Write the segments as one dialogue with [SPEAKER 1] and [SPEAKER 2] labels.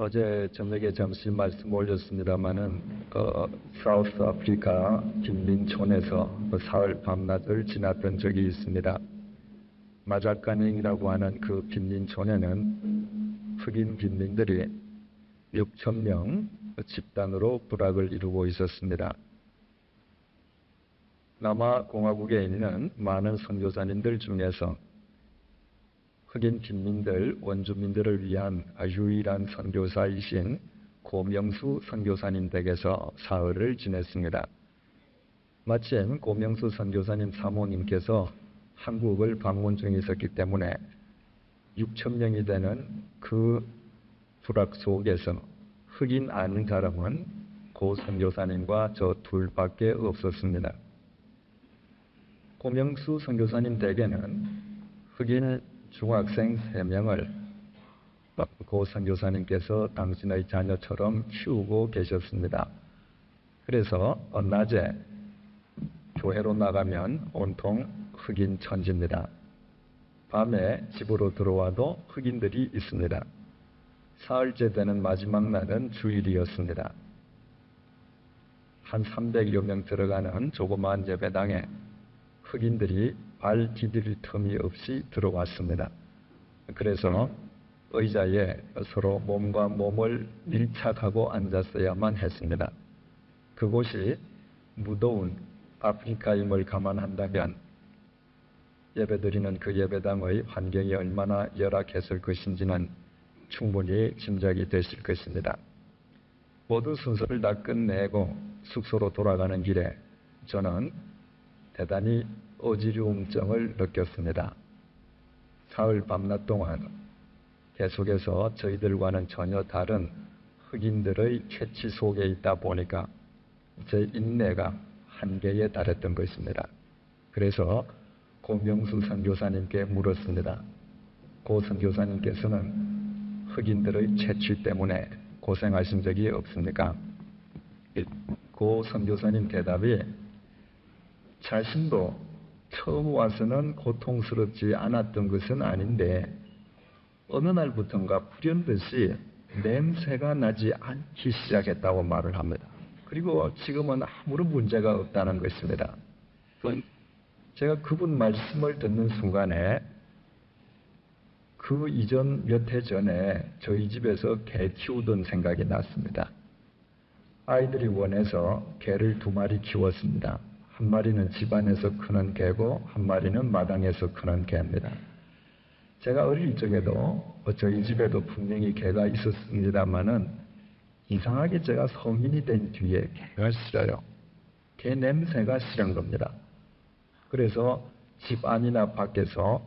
[SPEAKER 1] 어제 저녁에 잠시 말씀 올렸습니다마는 사우스 아프리카 빈민촌에서 사흘 밤낮을 지났던 적이 있습니다. 마자카닝이라고 하는 그 빈민촌에는 흑인 빈민들이 6,000명 집단으로 부락을 이루고 있었습니다. 남아공화국에 있는 많은 선교사님들 중에서 흑인 빈민들, 원주민들을 위한 유일한 선교사이신 고명수 선교사님 댁에서 사흘을 지냈습니다. 마침 고명수 선교사님 사모님께서 한국을 방문 중에 있었기 때문에 6,000명이 되는 그 부락 속에서 흑인 아는 사람은 고 선교사님과 저 둘밖에 없었습니다. 고명수 선교사님 댁에는 흑인 중학생 3명을 고 선교사님께서 당신의 자녀처럼 키우고 계셨습니다. 그래서 낮에 교회로 나가면 온통 흑인 천지입니다. 밤에 집으로 들어와도 흑인들이 있습니다. 사흘째 되는 마지막 날은 주일이었습니다. 한 300여 명 들어가는 조그마한 예배당에 흑인들이 발 디딜 틈이 없이 들어왔습니다. 그래서 의자에 서로 몸과 몸을 밀착하고 앉았어야만 했습니다. 그곳이 무더운 아프리카임을 감안한다면 예배드리는 그 예배당의 환경이 얼마나 열악했을 것인지는 충분히 짐작이 되실 것입니다. 모두 순서를 다 끝내고 숙소로 돌아가는 길에 저는 대단히 어지러움증을 느꼈습니다. 사흘 밤낮 동안 계속해서 저희들과는 전혀 다른 흑인들의 캐치 속에 있다 보니까 제 인내가 한계에 달했던 것입니다. 그래서 고명수 선교사님께 물었습니다. 고 선교사님께서는 흑인들의 채취 때문에 고생하신 적이 없습니까? 고 선교사님 대답이 자신도 처음 와서는 고통스럽지 않았던 것은 아닌데 어느 날부턴가 불현듯이 냄새가 나지 않기 시작했다고 말을 합니다. 그리고 지금은 아무런 문제가 없다는 것입니다. 제가 그분 말씀을 듣는 순간에 그 이전 몇 해 전에 저희 집에서 개 키우던 생각이 났습니다. 아이들이 원해서 개를 2마리 키웠습니다. 한 마리는 집안에서 크는 개고 한 마리는 마당에서 크는 개입니다. 제가 어릴 적에도 저희 집에도 분명히 개가 있었습니다마는 이상하게 제가 성인이 된 뒤에 개가 싫어요. 개 냄새가 싫은 겁니다. 그래서 집 안이나 밖에서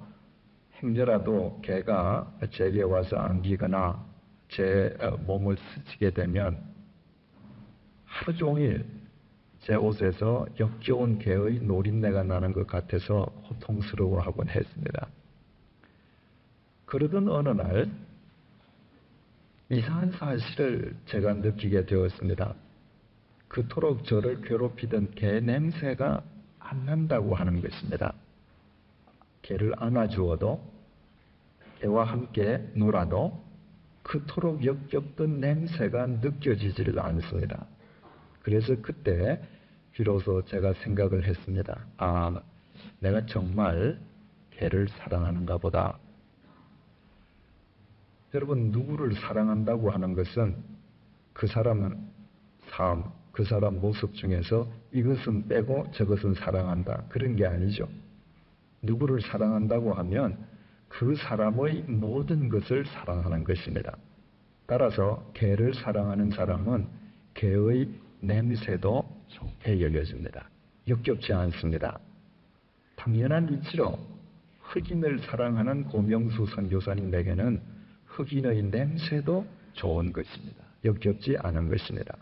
[SPEAKER 1] 행여라도 개가 제게 와서 안기거나 제 몸을 스치게 되면 하루 종일 제 옷에서 역겨운 개의 노린내가 나는 것 같아서 고통스러워하곤 했습니다. 그러던 어느 날 이상한 사실을 제가 느끼게 되었습니다. 그토록 저를 괴롭히던 개 냄새가 안 난다고 하는 것입니다. 개를 안아주어도 개와 함께 놀아도 그토록 역겹던 냄새가 느껴지지를 않습니다. 그래서 그때 비로소 제가 생각을 했습니다. 아, 내가 정말 개를 사랑하는가 보다. 여러분, 누구를 사랑한다고 하는 것은 그 사람은 삶, 그 사람 모습 중에서 이것은 빼고 저것은 사랑한다. 그런 게 아니죠. 누구를 사랑한다고 하면 그 사람의 모든 것을 사랑하는 것입니다. 따라서 개를 사랑하는 사람은 개의 냄새도 좋게 여겨집니다. 역겹지 않습니다. 당연한 이치로 흑인을 사랑하는 고명수 선교사님에게는 흑인의 냄새도 좋은 것입니다. 역겹지 않은 것입니다.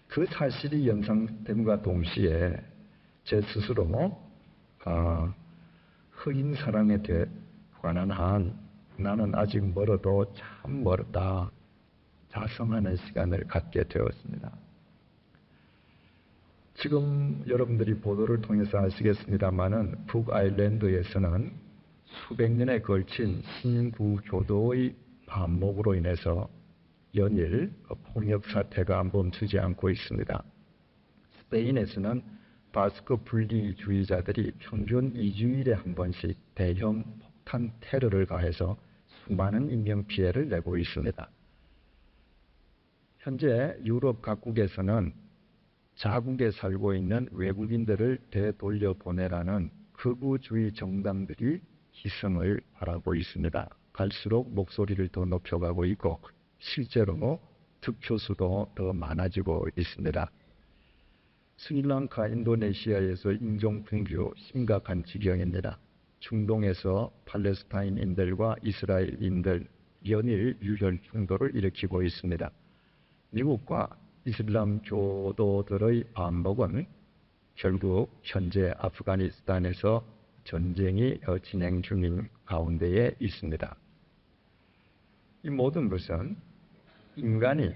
[SPEAKER 1] 그 사실이 연상됨과 동시에 제 스스로 흑인 사랑에 관한 한 나는 아직 멀어도 참 멀었다 자성하는 시간을 갖게 되었습니다. 지금 여러분들이 보도를 통해서 아시겠습니다마는 북아일랜드에서는 수백 년에 걸친 신구교도의 반목으로 인해서 연일 폭력 사태가 멈추지 않고 있습니다. 스페인에서는 바스크 분리주의자들이 평균 2주일에 한 번씩 대형 폭탄 테러를 가해서 수많은 인명피해를 내고 있습니다. 현재 유럽 각국에서는 자국에 살고 있는 외국인들을 되돌려보내라는 극우주의 정당들이 희생을 바라고 있습니다. 갈수록 목소리를 더 높여가고 있고 실제로 득표수도 더 많아지고 있습니다. 스리랑카, 인도네시아에서 인종분류 심각한 지경입니다. 중동에서 팔레스타인인들과 이스라엘인들 연일 유혈 충돌을 일으키고 있습니다. 미국과 이슬람 교도들의 반복은 결국 현재 아프가니스탄에서 전쟁이 진행 중인 가운데에 있습니다. 이 모든 것은 인간이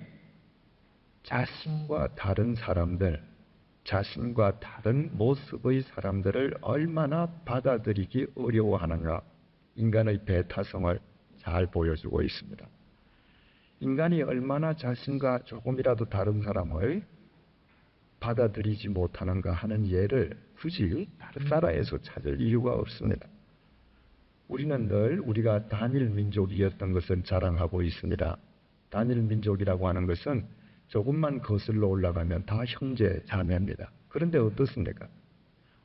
[SPEAKER 1] 자신과 다른 사람들, 자신과 다른 모습의 사람들을 얼마나 받아들이기 어려워하는가, 인간의 배타성을 잘 보여주고 있습니다. 인간이 얼마나 자신과 조금이라도 다른 사람을 받아들이지 못하는가 하는 예를 굳이 다른 나라에서 찾을 이유가 없습니다. 우리는 늘 우리가 단일 민족이었던 것을 자랑하고 있습니다. 단일 민족이라고 하는 것은 조금만 거슬러 올라가면 다 형제, 자매입니다. 그런데 어떻습니까?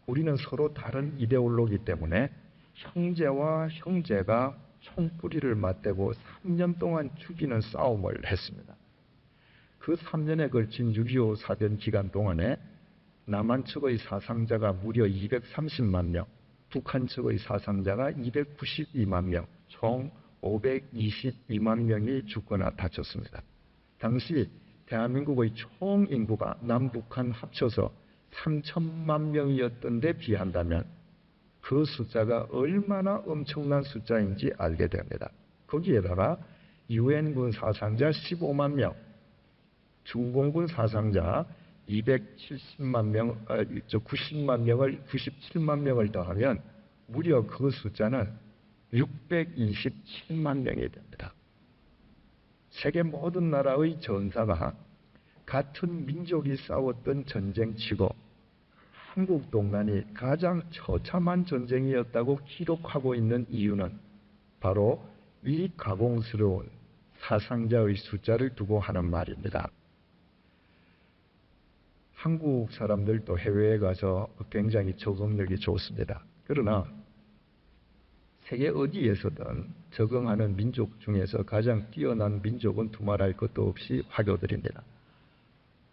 [SPEAKER 1] 우리는 서로 다른 이데올로기 때문에 형제와 형제가 총뿌리를 맞대고 3년 동안 죽이는 싸움을 했습니다. 그 3년에 걸친 6.25 사변 기간 동안에 남한 측의 사상자가 무려 230만 명, 북한 측의 사상자가 292만 명, 총 522만 명이 죽거나 다쳤습니다. 당시 대한민국의 총 인구가 남북한 합쳐서 3천만 명이었던 데 비한다면 그 숫자가 얼마나 엄청난 숫자인지 알게 됩니다. 거기에다가 유엔군 사상자 15만 명, 중공군 사상자 270만 명, 97만 명을 더하면 무려 그 숫자는 627만 명이 됩니다. 세계 모든 나라의 전사가 같은 민족이 싸웠던 전쟁치고 한국 동란이 가장 처참한 전쟁이었다고 기록하고 있는 이유는 바로 이 가공스러운 사상자의 숫자를 두고 하는 말입니다. 한국 사람들도 해외에 가서 굉장히 적응력이 좋습니다. 그러나 세계 어디에서든 적응하는 민족 중에서 가장 뛰어난 민족은 두말할 것도 없이 화교들입니다.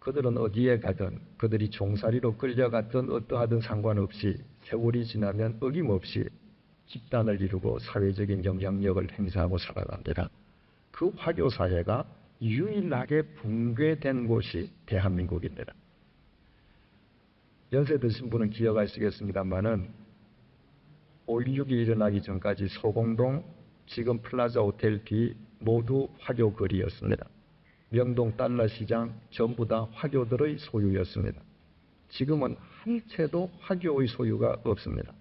[SPEAKER 1] 그들은 어디에 가든 그들이 종살이로 끌려갔든 어떠하든 상관없이 세월이 지나면 어김없이 집단을 이루고 사회적인 영향력을 행사하고 살아갑니다. 그 화교 사회가 유일하게 붕괴된 곳이 대한민국입니다. 연세 드신 분은 기억하시겠습니다만은 5.16이 일어나기 전까지 소공동, 지금 플라자 호텔 뒤 모두 화교 거리였습니다. 명동 달러시장 전부 다 화교들의 소유였습니다. 지금은 한 채도 화교의 소유가 없습니다.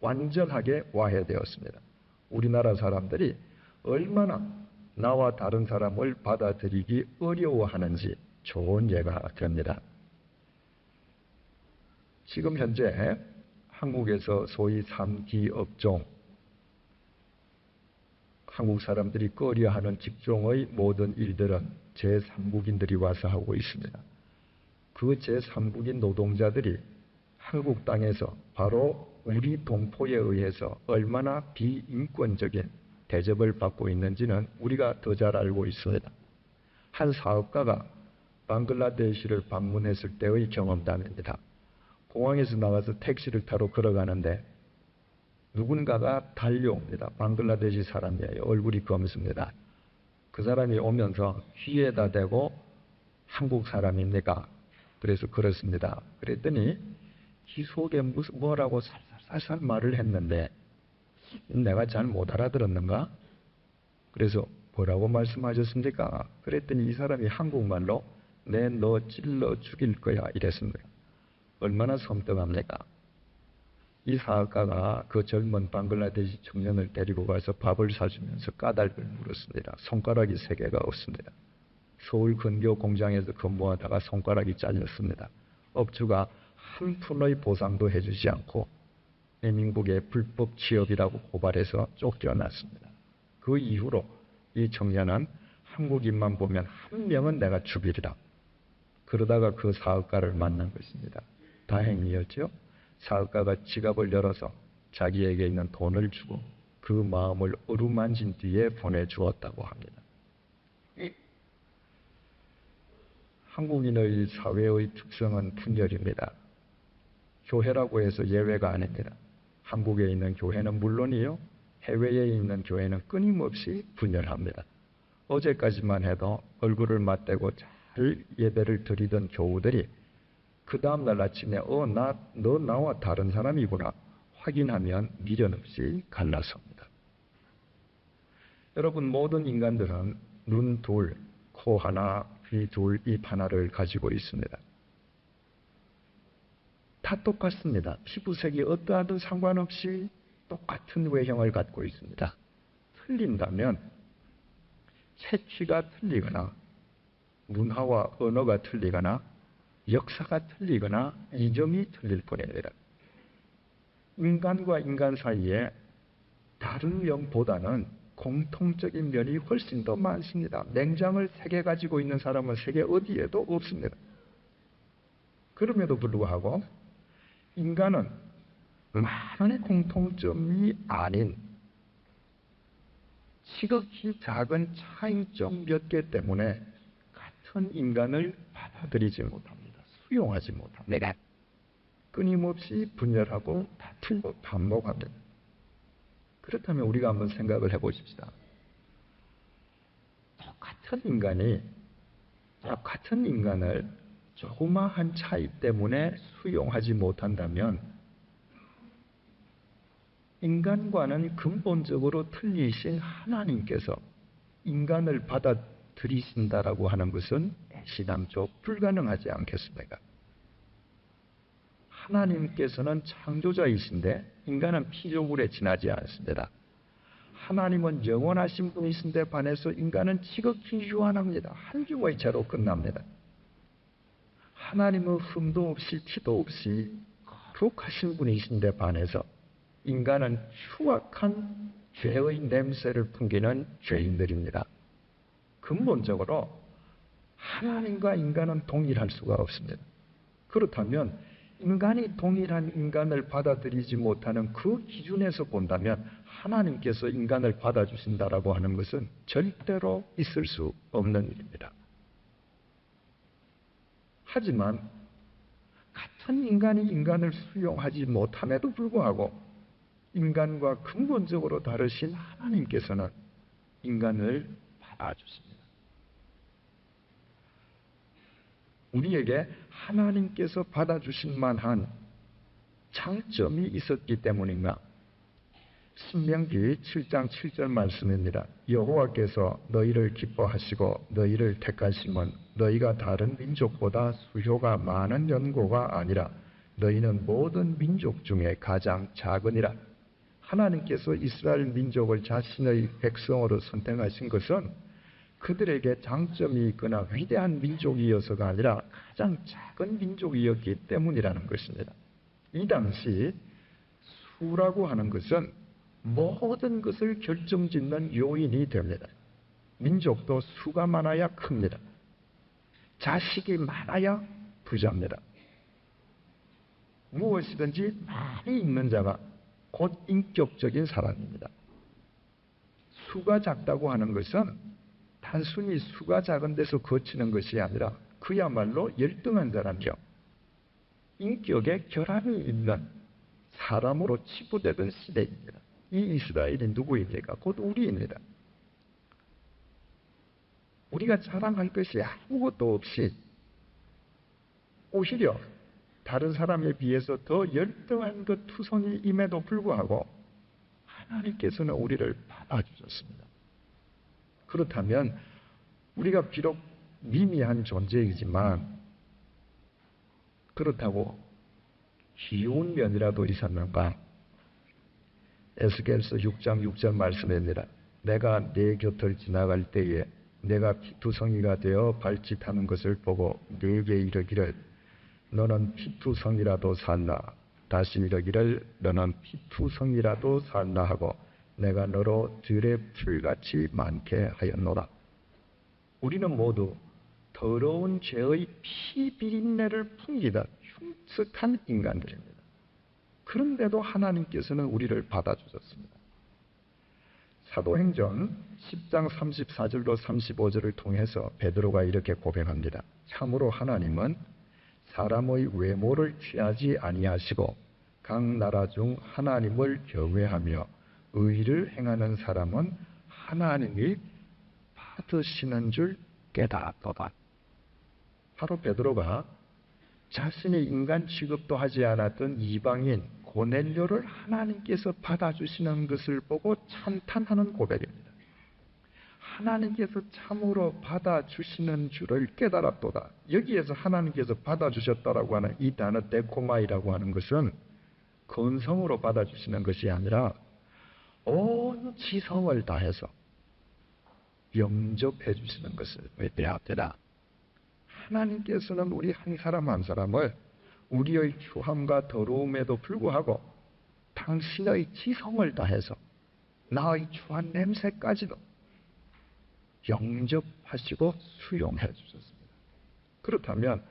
[SPEAKER 1] 완전하게 와해되었습니다. 우리나라 사람들이 얼마나 나와 다른 사람을 받아들이기 어려워하는지 좋은 예가 됩니다. 지금 현재 한국에서 소위 3기 업종, 한국 사람들이 꺼려하는 직종의 모든 일들은 제3국인들이 와서 하고 있습니다. 그 제3국인 노동자들이 한국 땅에서 바로 우리 동포에 의해서 얼마나 비인권적인 대접을 받고 있는지는 우리가 더 잘 알고 있습니다. 한 사업가가 방글라데시를 방문했을 때의 경험담입니다. 공항에서 나가서 택시를 타러 걸어가는데 누군가가 달려옵니다. 방글라데시 사람이에요. 얼굴이 검습니다. 그 사람이 오면서 귀에다 대고 한국 사람입니까? 그래서 그렇습니다. 그랬더니 귀 속에 뭐라고 살살 말을 했는데 내가 잘 못 알아들었는가? 그래서 뭐라고 말씀하셨습니까? 그랬더니 이 사람이 한국말로 내 너 찔러 죽일 거야 이랬습니다. 얼마나 섬뜩합니까? 이 사업가가 그 젊은 방글라데시 청년을 데리고 가서 밥을 사주면서 까닭을 물었습니다. 손가락이 3개가 없습니다. 서울 근교 공장에서 근무하다가 손가락이 잘렸습니다. 업주가 한 푼의 보상도 해주지 않고 대민국의 불법 취업이라고 고발해서 쫓겨났습니다. 그 이후로 이 청년은 한국인만 보면 한 명은 내가 죽이리라. 그러다가 그 사업가를 만난 것입니다. 다행이었죠. 사업가가 지갑을 열어서 자기에게 있는 돈을 주고 그 마음을 어루만진 뒤에 보내주었다고 합니다. 한국인의 사회의 특성은 분열입니다. 교회라고 해서 예외가 아닙니다. 한국에 있는 교회는 물론이요, 해외에 있는 교회는 끊임없이 분열합니다. 어제까지만 해도 얼굴을 맞대고 잘 예배를 드리던 교우들이 그 다음날 아침에 너 나와 다른 사람이구나 확인하면 미련 없이 갈라섭니다. 여러분, 모든 인간들은 눈 둘, 코 하나, 귀 둘, 입 하나를 가지고 있습니다. 다 똑같습니다. 피부색이 어떠하든 상관없이 똑같은 외형을 갖고 있습니다. 틀린다면 채취가 틀리거나 문화와 언어가 틀리거나 역사가 틀리거나 이점이 틀릴 뿐입니다. 인간과 인간 사이에 다른 면보다는 공통적인 면이 훨씬 더 많습니다. 냉장을 3개 가지고 있는 사람은 세계 어디에도 없습니다. 그럼에도 불구하고 인간은 많은 공통점이 아닌 지극히 작은 차이점 몇 개 때문에 같은 인간을 받아들이지 못합니다. 수용하지 못합니다. 끊임없이 분열하고 다투고 반복합니다. 그렇다면 우리가 한번 생각을 해보십시다. 똑같은 인간을 조그마한 차이 때문에 수용하지 못한다면 인간과는 근본적으로 틀리신 하나님께서 인간을 받아들이신다라고 하는 것은 애시당초 불가능하지 않겠습니까? 하나님께서는 창조자이신데 인간은 피조물에 지나지 않습니다. 하나님은 영원하신 분이신데 반해서 인간은 지극히 유한합니다. 한 줌의 채로 끝납니다. 하나님은 흠도 없이 티도 없이 거룩하신 분이신데 반해서 인간은 추악한 죄의 냄새를 풍기는 죄인들입니다. 근본적으로 하나님과 인간은 동일할 수가 없습니다. 그렇다면 인간이 동일한 인간을 받아들이지 못하는 그 기준에서 본다면 하나님께서 인간을 받아주신다라고 하는 것은 절대로 있을 수 없는 일입니다. 하지만 같은 인간이 인간을 수용하지 못함에도 불구하고 인간과 근본적으로 다르신 하나님께서는 인간을 받아주십니다. 우리에게 하나님께서 받아주실 만한 장점이 있었기 때문인가? 신명기 7장 7절 말씀입니다. 여호와께서 너희를 기뻐하시고 너희를 택하심은 너희가 다른 민족보다 수효가 많은 연고가 아니라 너희는 모든 민족 중에 가장 작으니라. 하나님께서 이스라엘 민족을 자신의 백성으로 선택하신 것은 그들에게 장점이 있거나 위대한 민족이어서가 아니라 가장 작은 민족이었기 때문이라는 것입니다. 이 당시 수라고 하는 것은 모든 것을 결정짓는 요인이 됩니다. 민족도 수가 많아야 큽니다. 자식이 많아야 부자입니다. 무엇이든지 많이 있는 자가 곧 인격적인 사람입니다. 수가 작다고 하는 것은 단순히 수가 작은 데서 거치는 것이 아니라 그야말로 열등한 사람이요, 인격의 결함이 있는 사람으로 치부되던 시대입니다. 이 이스라엘이 누구입니까? 곧 우리입니다. 우리가 자랑할 것이 아무것도 없이 오히려 다른 사람에 비해서 더 열등한 그 투성이임에도 불구하고 하나님께서는 우리를 받아주셨습니다. 그렇다면 우리가 비록 미미한 존재이지만 그렇다고 쉬운 면이라도 있었는가? 에스겔서 6장 6절 말씀입니다. 내가 내 곁을 지나갈 때에 내가 피투성이가 되어 발짓하는 것을 보고 내게 이르기를 너는 피투성이라도 살라. 다시 이르기를 너는 피투성이라도 살라 하고 내가 너로 들의 풀같이 많게 하였노라. 우리는 모두 더러운 죄의 피 비린내를 풍기다 흉측한 인간들입니다. 그런데도 하나님께서는 우리를 받아주셨습니다. 사도행전 10장 34절로 35절을 통해서 베드로가 이렇게 고백합니다. 참으로 하나님은 사람의 외모를 취하지 아니하시고 각 나라 중 하나님을 경외하며 의를 행하는 사람은 하나님이 받으시는 줄 깨닫도다. 바로 베드로가 자신의 인간 취급도 하지 않았던 이방인 고넬료를 하나님께서 받아주시는 것을 보고 찬탄하는 고백입니다. 하나님께서 참으로 받아주시는 줄을 깨달았도다. 여기에서 하나님께서 받아주셨다라고 하는 이 단어 데코마이라고 하는 것은 건성으로 받아주시는 것이 아니라 온 지성을 다해서 영접해 주시는 것을 의미합니다. 하나님께서는 우리 한 사람 한 사람을 우리의 추함과 더러움에도 불구하고 당신의 지성을 다해서 나의 추한 냄새까지도 영접하시고 수용해 주셨습니다. 그렇다면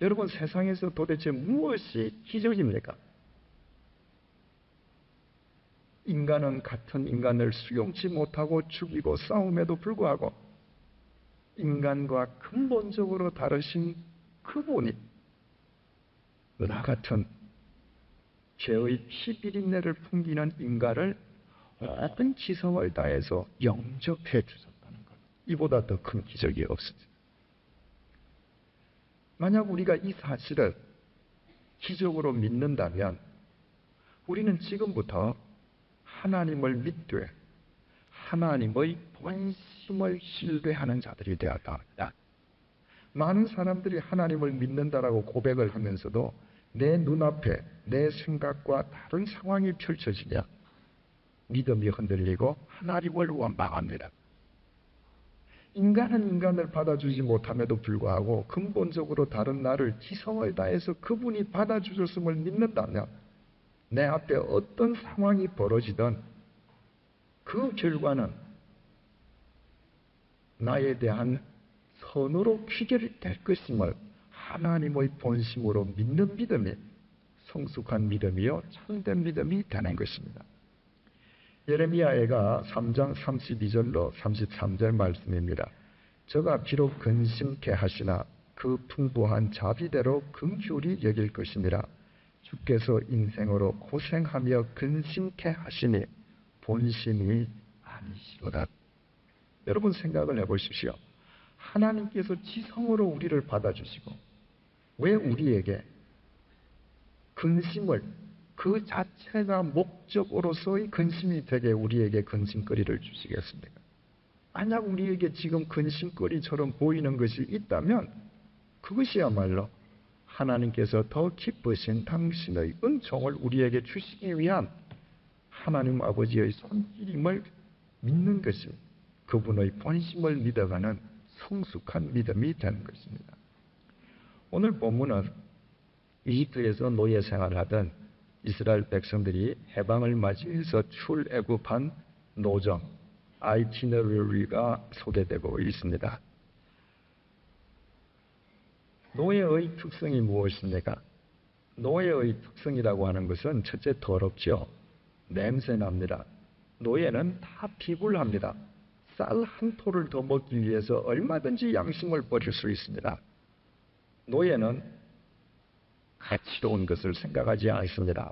[SPEAKER 1] 여러분 세상에서 도대체 무엇이 기적입니까? 인간은 같은 인간을 수용치 못하고 죽이고 싸움에도 불구하고 인간과 근본적으로 다르신 그분이 나 같은 죄의 피비린내를 풍기는 인간을 모든 지성을 다해서 영접해 주셨다는 것. 이보다 더 큰 기적이 없습니다. 만약 우리가 이 사실을 기적으로 믿는다면 우리는 지금부터 하나님을 믿되 하나님의 본심을 신뢰하는 자들이 되었다 합니다. 많은 사람들이 하나님을 믿는다라고 고백을 하면서도 내 눈앞에 내 생각과 다른 상황이 펼쳐지며 믿음이 흔들리고 하나님을 원망합니다. 인간은 인간을 받아주지 못함에도 불구하고 근본적으로 다른 나를 지성을 다해서 그분이 받아주셨음을 믿는다면 내 앞에 어떤 상황이 벌어지든 그 결과는 나에 대한 선으로 귀결될 것임을 하나님의 본심으로 믿는 믿음이 성숙한 믿음이요 참된 믿음이 되는 것입니다. 예레미야가 3장 32절로 33절 말씀입니다. 저가 비록 근심케 하시나 그 풍부한 자비대로 긍휼히 여길 것이니라. 주께서 인생으로 고생하며 근심케 하시니 본심이 아니시로다. 여러분 생각을 해보십시오. 하나님께서 지성으로 우리를 받아주시고 왜 우리에게 근심을 그 자체가 목적으로서의 근심이 되게 우리에게 근심거리를 주시겠습니까? 만약 우리에게 지금 근심거리처럼 보이는 것이 있다면 그것이야말로 하나님께서 더 기쁘신 당신의 은총을 우리에게 주시기 위한 하나님 아버지의 손길임을 믿는 것이 그분의 본심을 믿어가는 성숙한 믿음이 되는 것입니다. 오늘 본문은 이집트에서 노예 생활하던 이스라엘 백성들이 해방을 맞이해서 출애굽한 노정, 아이티너리가 소개되고 있습니다. 노예의 특성이 무엇입니까? 노예의 특성이라고 하는 것은 첫째 더럽죠. 냄새납니다. 노예는 다 피굴합니다. 쌀 한 토를 더 먹기 위해서 얼마든지 양심을 버릴 수 있습니다. 노예는 가치로운 것을 생각하지 않습니다.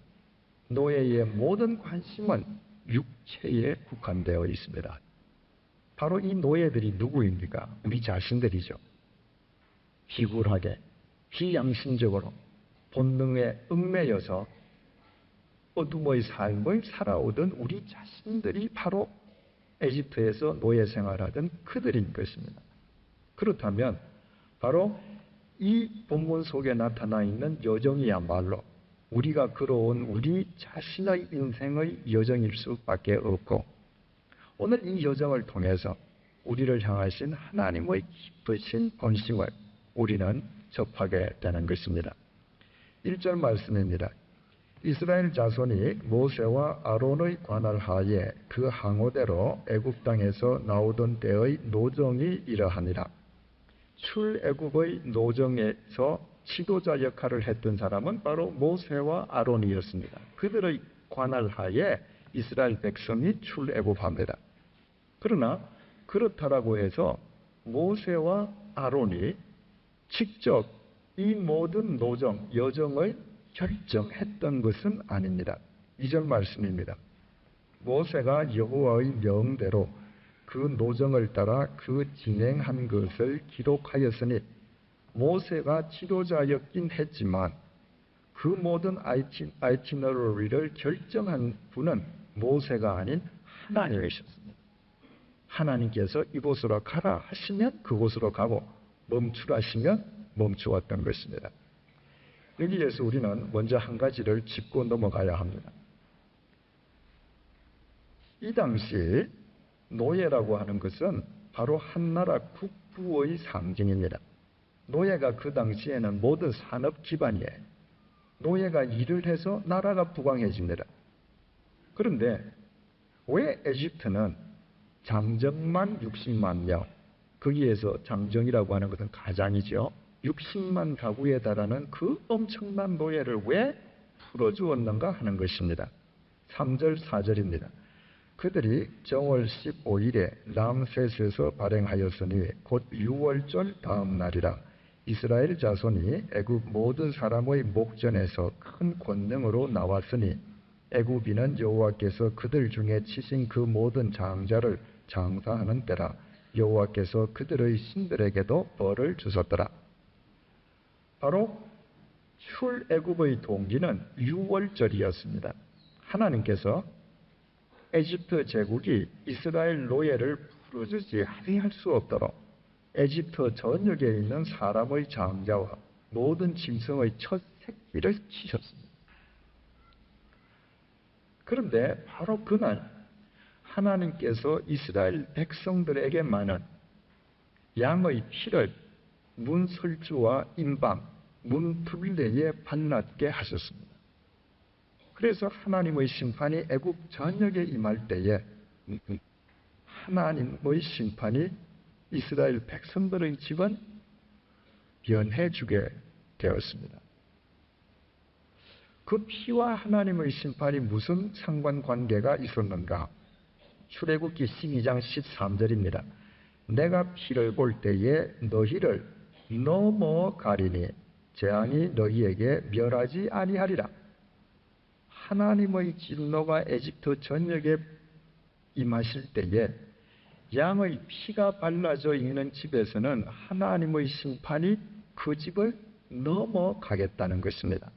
[SPEAKER 1] 노예의 모든 관심은 육체에 국한되어 있습니다. 바로 이 노예들이 누구입니까? 우리 자신들이죠. 비굴하게, 비양심적으로 본능에 얽매여서 어둠의 삶을 살아오던 우리 자신들이 바로 에집트에서 노예 생활하던 그들인 것입니다. 그렇다면 바로 이 본문 속에 나타나 있는 여정이야말로 우리가 걸어온 우리 자신의 인생의 여정일 수밖에 없고, 오늘 이 여정을 통해서 우리를 향하신 하나님의 깊으신 본심을 우리는 접하게 되는 것입니다. 1절 말씀입니다. 이스라엘 자손이 모세와 아론의 관할 하에 그 항오대로 애굽 땅에서 나오던 때의 노정이 이러하니라. 출애굽의 노정에서 지도자 역할을 했던 사람은 바로 모세와 아론이었습니다. 그들의 관할 하에 이스라엘 백성이 출애굽합니다. 그러나 그렇다라고 해서 모세와 아론이 직접 이 모든 노정, 여정을 결정했던 것은 아닙니다. 2절 말씀입니다. 모세가 여호와의 명대로 그 노정을 따라 그 진행한 것을 기록하였으니, 모세가 지도자였긴 했지만 그 모든 아이티너리를 결정한 분은 모세가 아닌 하나님이셨습니다. 하나님께서 이곳으로 가라 하시면 그곳으로 가고 멈추라시면 멈추었던 것입니다. 여기에서 우리는 먼저 한 가지를 짚고 넘어가야 합니다. 이 당시 노예라고 하는 것은 바로 한나라 국부의 상징입니다. 노예가 그 당시에는 모든 산업 기반이에요. 노예가 일을 해서 나라가 부강해집니다. 그런데 왜 에집트는 장정만 60만 명, 거기에서 장정이라고 하는 것은 가장이죠. 60만 가구에 달하는 그 엄청난 노예를 왜 풀어주었는가 하는 것입니다. 3절 4절입니다. 그들이 정월 15일에 람셋에서 발행하였으니 곧 6월절 다음 날이라. 이스라엘 자손이 애굽 모든 사람의 목전에서 큰 권능으로 나왔으니 애굽인은 여호와께서 그들 중에 치신 그 모든 장자를 장사하는 때라. 여호와께서 그들의 신들에게도 벌을 주셨더라. 바로 출애굽의 동기는 6월절이었습니다. 하나님께서 에집트 제국이 이스라엘 노예를 풀어주지 아니할 수 없도록 에집트 전역에 있는 사람의 장자와 모든 짐승의 첫 새끼를 치셨습니다. 그런데 바로 그날 하나님께서 이스라엘 백성들에게만은 양의 피를 문설주와 인방, 문둘레에 발랐게 하셨습니다. 그래서 하나님의 심판이 애굽 전역에 임할 때에 하나님의 심판이 이스라엘 백성들의 집은 변해주게 되었습니다. 그 피와 하나님의 심판이 무슨 상관관계가 있었는가? 출애굽기 12장 13절입니다. 내가 피를 볼 때에 너희를 넘어가리니 재앙이 너희에게 멸하지 아니하리라. 하나님의 진노가 에집트 전역에 임하실 때에 양의 피가 발라져 있는 집에서는 하나님의 심판이 그 집을 넘어가겠다는 것입니다.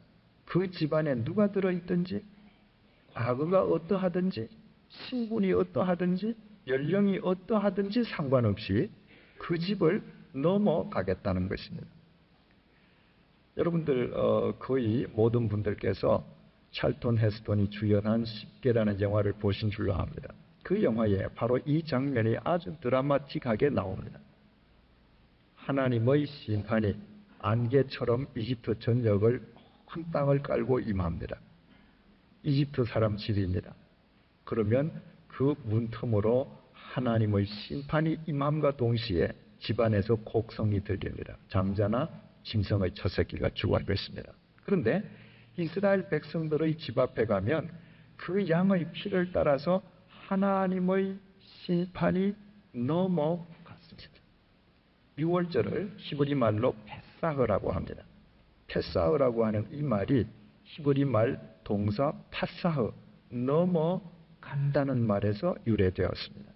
[SPEAKER 1] 그 집안에 누가 들어있든지, 과거가 어떠하든지, 신분이 어떠하든지, 연령이 어떠하든지 상관없이 그 집을 넘어가겠다는 것입니다. 여러분들 거의 모든 분들께서 찰턴 헤스턴이 주연한 10개라는 영화를 보신 줄로 압니다. 그 영화에 바로 이 장면이 아주 드라마틱하게 나옵니다. 하나님의 심판이 안개처럼 이집트 전역을 큰 땅을 깔고 임합니다. 이집트 사람 집입니다. 그러면 그 문틈으로 하나님의 심판이 임함과 동시에 집안에서 곡성이 들립니다. 장자나 짐승의 첫 새끼가 죽어갈 것입니다. 그런데 이스라엘 백성들의 집 앞에 가면 그 양의 피를 따라서 하나님의 심판이 넘어갔습니다. 6월절을 히브리 말로 페사흐라고 합니다. 페사흐라고 하는 이 말이 히브리 말 동사 파사흐, 넘어간다는 말에서 유래되었습니다.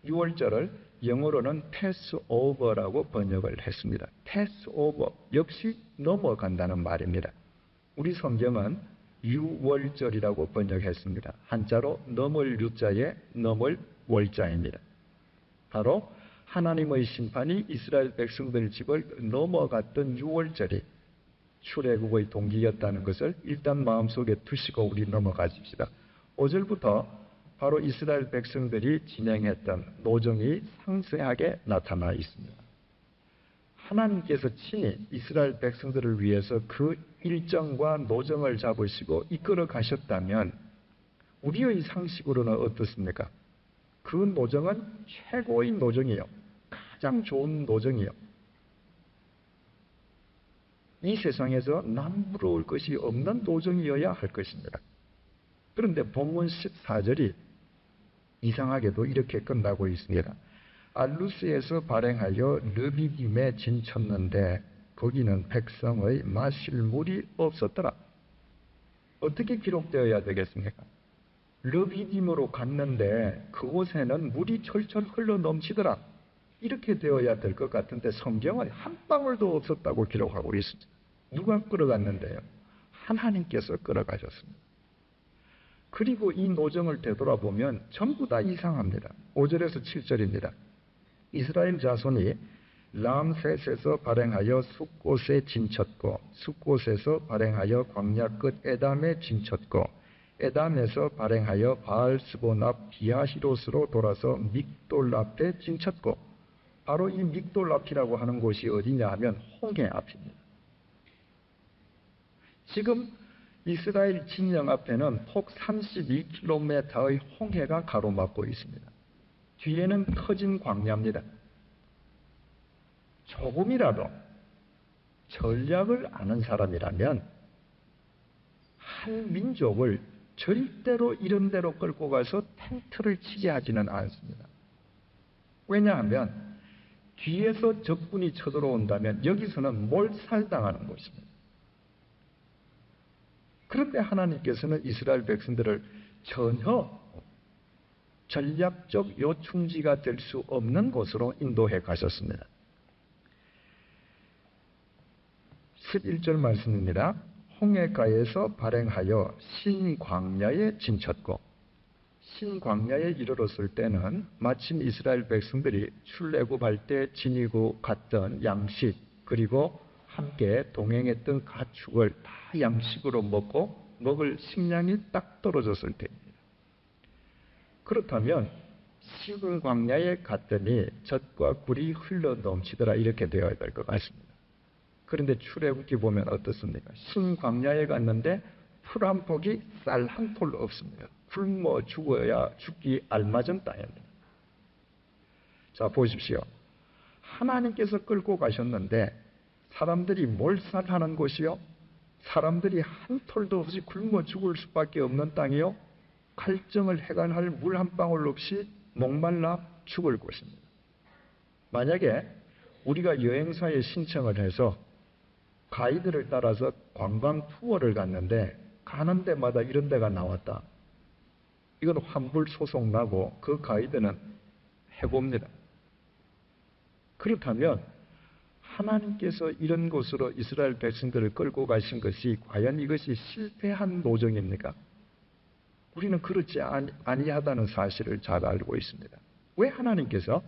[SPEAKER 1] 6월절을 영어로는 패스오버라고 번역을 했습니다. 패스오버, 역시 넘어간다는 말입니다. 우리 성경은 유월절이라고 번역했습니다. 한자로 넘을 유자에 넘을 월자입니다. 바로 하나님의 심판이 이스라엘 백성들 집을 넘어갔던 유월절이 출애굽의 동기였다는 것을 일단 마음속에 두시고 우리 넘어가 줍시다. 5절부터 바로 이스라엘 백성들이 진행했던 노정이 상세하게 나타나 있습니다. 하나님께서 친히 이스라엘 백성들을 위해서 그 일정과 노정을 잡으시고 이끌어 가셨다면 우리의 상식으로는 어떻습니까? 그 노정은 최고의 노정이요. 가장 좋은 노정이요. 이 세상에서 남부러울 것이 없는 노정이어야 할 것입니다. 그런데 본문 14절이 이상하게도 이렇게 끝나고 있습니다. 알루스에서 발행하여 르비딤에 진쳤는데 거기는 백성의 마실 물이 없었더라. 어떻게 기록되어야 되겠습니까? 르비딤으로 갔는데 그곳에는 물이 철철 흘러 넘치더라. 이렇게 되어야 될 것 같은데 성경은 한 방울도 없었다고 기록하고 있습니다. 누가 끌어갔는데요? 하나님께서 끌어가셨습니다. 그리고 이 노정을 되돌아보면 전부 다 이상합니다. 5절에서 7절입니다. 이스라엘 자손이 람셋에서 발행하여 숫곳에 진쳤고 숫곳에서 발행하여 광야 끝 에담에 진쳤고 에담에서 발행하여 바알스본 앞 비하히롯으로 돌아서 믹돌 앞에 진쳤고 바로 이 믹돌 앞이라고 하는 곳이 어디냐 하면 홍해 앞입니다. 지금 이스라엘 진영 앞에는 폭 32km의 홍해가 가로막고 있습니다. 뒤에는 터진 광야입니다. 조금이라도 전략을 아는 사람이라면 한 민족을 절대로 이런 데로 끌고 가서 텐트를 치게 하지는 않습니다. 왜냐하면 뒤에서 적군이 쳐들어온다면 여기서는 몰살당하는 것입니다. 그런데 하나님께서는 이스라엘 백성들을 전혀 전략적 요충지가 될 수 없는 곳으로 인도해 가셨습니다. 11절 말씀입니다. 홍해가에서 발행하여 신광야에 진쳤고 신광야에 이르렀을 때는 마침 이스라엘 백성들이 출애굽할 때 지니고 갔던 양식 그리고 함께 동행했던 가축을 다 양식으로 먹고 먹을 식량이 딱 떨어졌을 때입니다. 그렇다면 신광야에 갔더니 젖과 꿀이 흘러 넘치더라 이렇게 되어야 될 것 같습니다. 그런데 출애굽기 보면 어떻습니까? 신광야에 갔는데 풀 한 폭이 쌀 한 톨 없습니다. 굶어 죽어야 죽기 알맞은 땅입니다. 자 보십시오. 하나님께서 끌고 가셨는데 사람들이 몰살하는 곳이요. 사람들이 한 톨도 없이 굶어 죽을 수밖에 없는 땅이요. 갈증을 해관할 물 한 방울 없이 목말라 죽을 곳입니다. 만약에 우리가 여행사에 신청을 해서 가이드를 따라서 관광 투어를 갔는데 가는 데마다 이런 데가 나왔다. 이건 환불 소송 나고 그 가이드는 해봅니다. 그렇다면 하나님께서 이런 곳으로 이스라엘 백성들을 끌고 가신 것이 과연 이것이 실패한 노정입니까? 우리는 그렇지 아니하다는 사실을 잘 알고 있습니다. 왜 하나님께서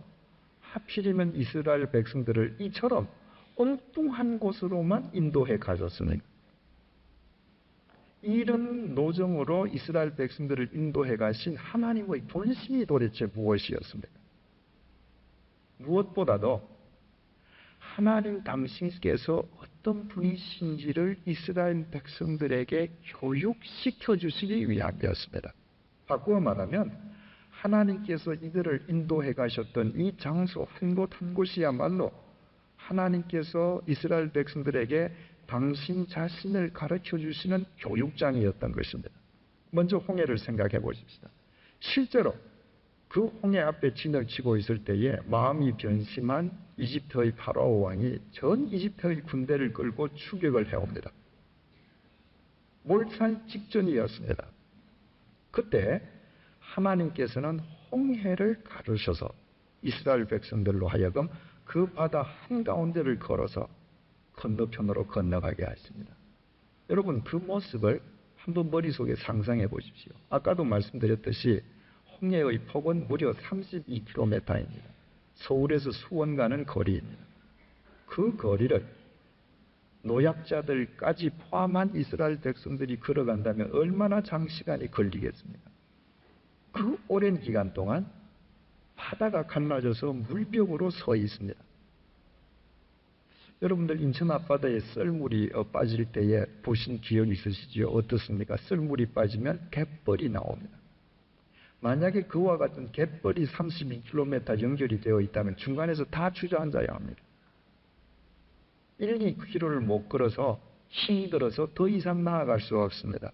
[SPEAKER 1] 하필이면 이스라엘 백성들을 이처럼 엉뚱한 곳으로만 인도해 가셨습니까? 이런 노정으로 이스라엘 백성들을 인도해 가신 하나님의 본심이 도대체 무엇이었습니까? 무엇보다도 하나님 당신께서 어떤 분이신지를 이스라엘 백성들에게 교육시켜 주시기 위함이었습니다. 바꾸어 말하면 하나님께서 이들을 인도해 가셨던 이 장소 한 곳 한 곳이야말로 하나님께서 이스라엘 백성들에게 당신 자신을 가르쳐 주시는 교육장이었던 것입니다. 먼저 홍해를 생각해 보십시다. 실제로 그 홍해 앞에 진을 치고 있을 때에 마음이 변심한 이집트의 파라오 왕이 전 이집트의 군대를 끌고 추격을 해옵니다. 몰살 직전이었습니다. 그때 하나님께서는 홍해를 가르셔서 이스라엘 백성들로 하여금 그 바다 한가운데를 걸어서 건너편으로 건너가게 하십니다. 여러분 그 모습을 한번 머릿속에 상상해 보십시오. 아까도 말씀드렸듯이 홍해의 폭은 무려 32km입니다. 서울에서 수원 가는 거리입니다. 그 거리를 노약자들까지 포함한 이스라엘 백성들이 걸어간다면 얼마나 장시간이 걸리겠습니까? 그 오랜 기간 동안 바다가 갈라져서 물벽으로 서 있습니다. 여러분들 인천 앞바다에 썰물이 빠질 때에 보신 기억이 있으시죠? 어떻습니까? 썰물이 빠지면 갯벌이 나옵니다. 만약에 그와 같은 갯벌이 32km 연결이 되어 있다면 중간에서 다 주저앉아야 합니다. 1, 2km를 못 걸어서 힘이 들어서 더 이상 나아갈 수가 없습니다.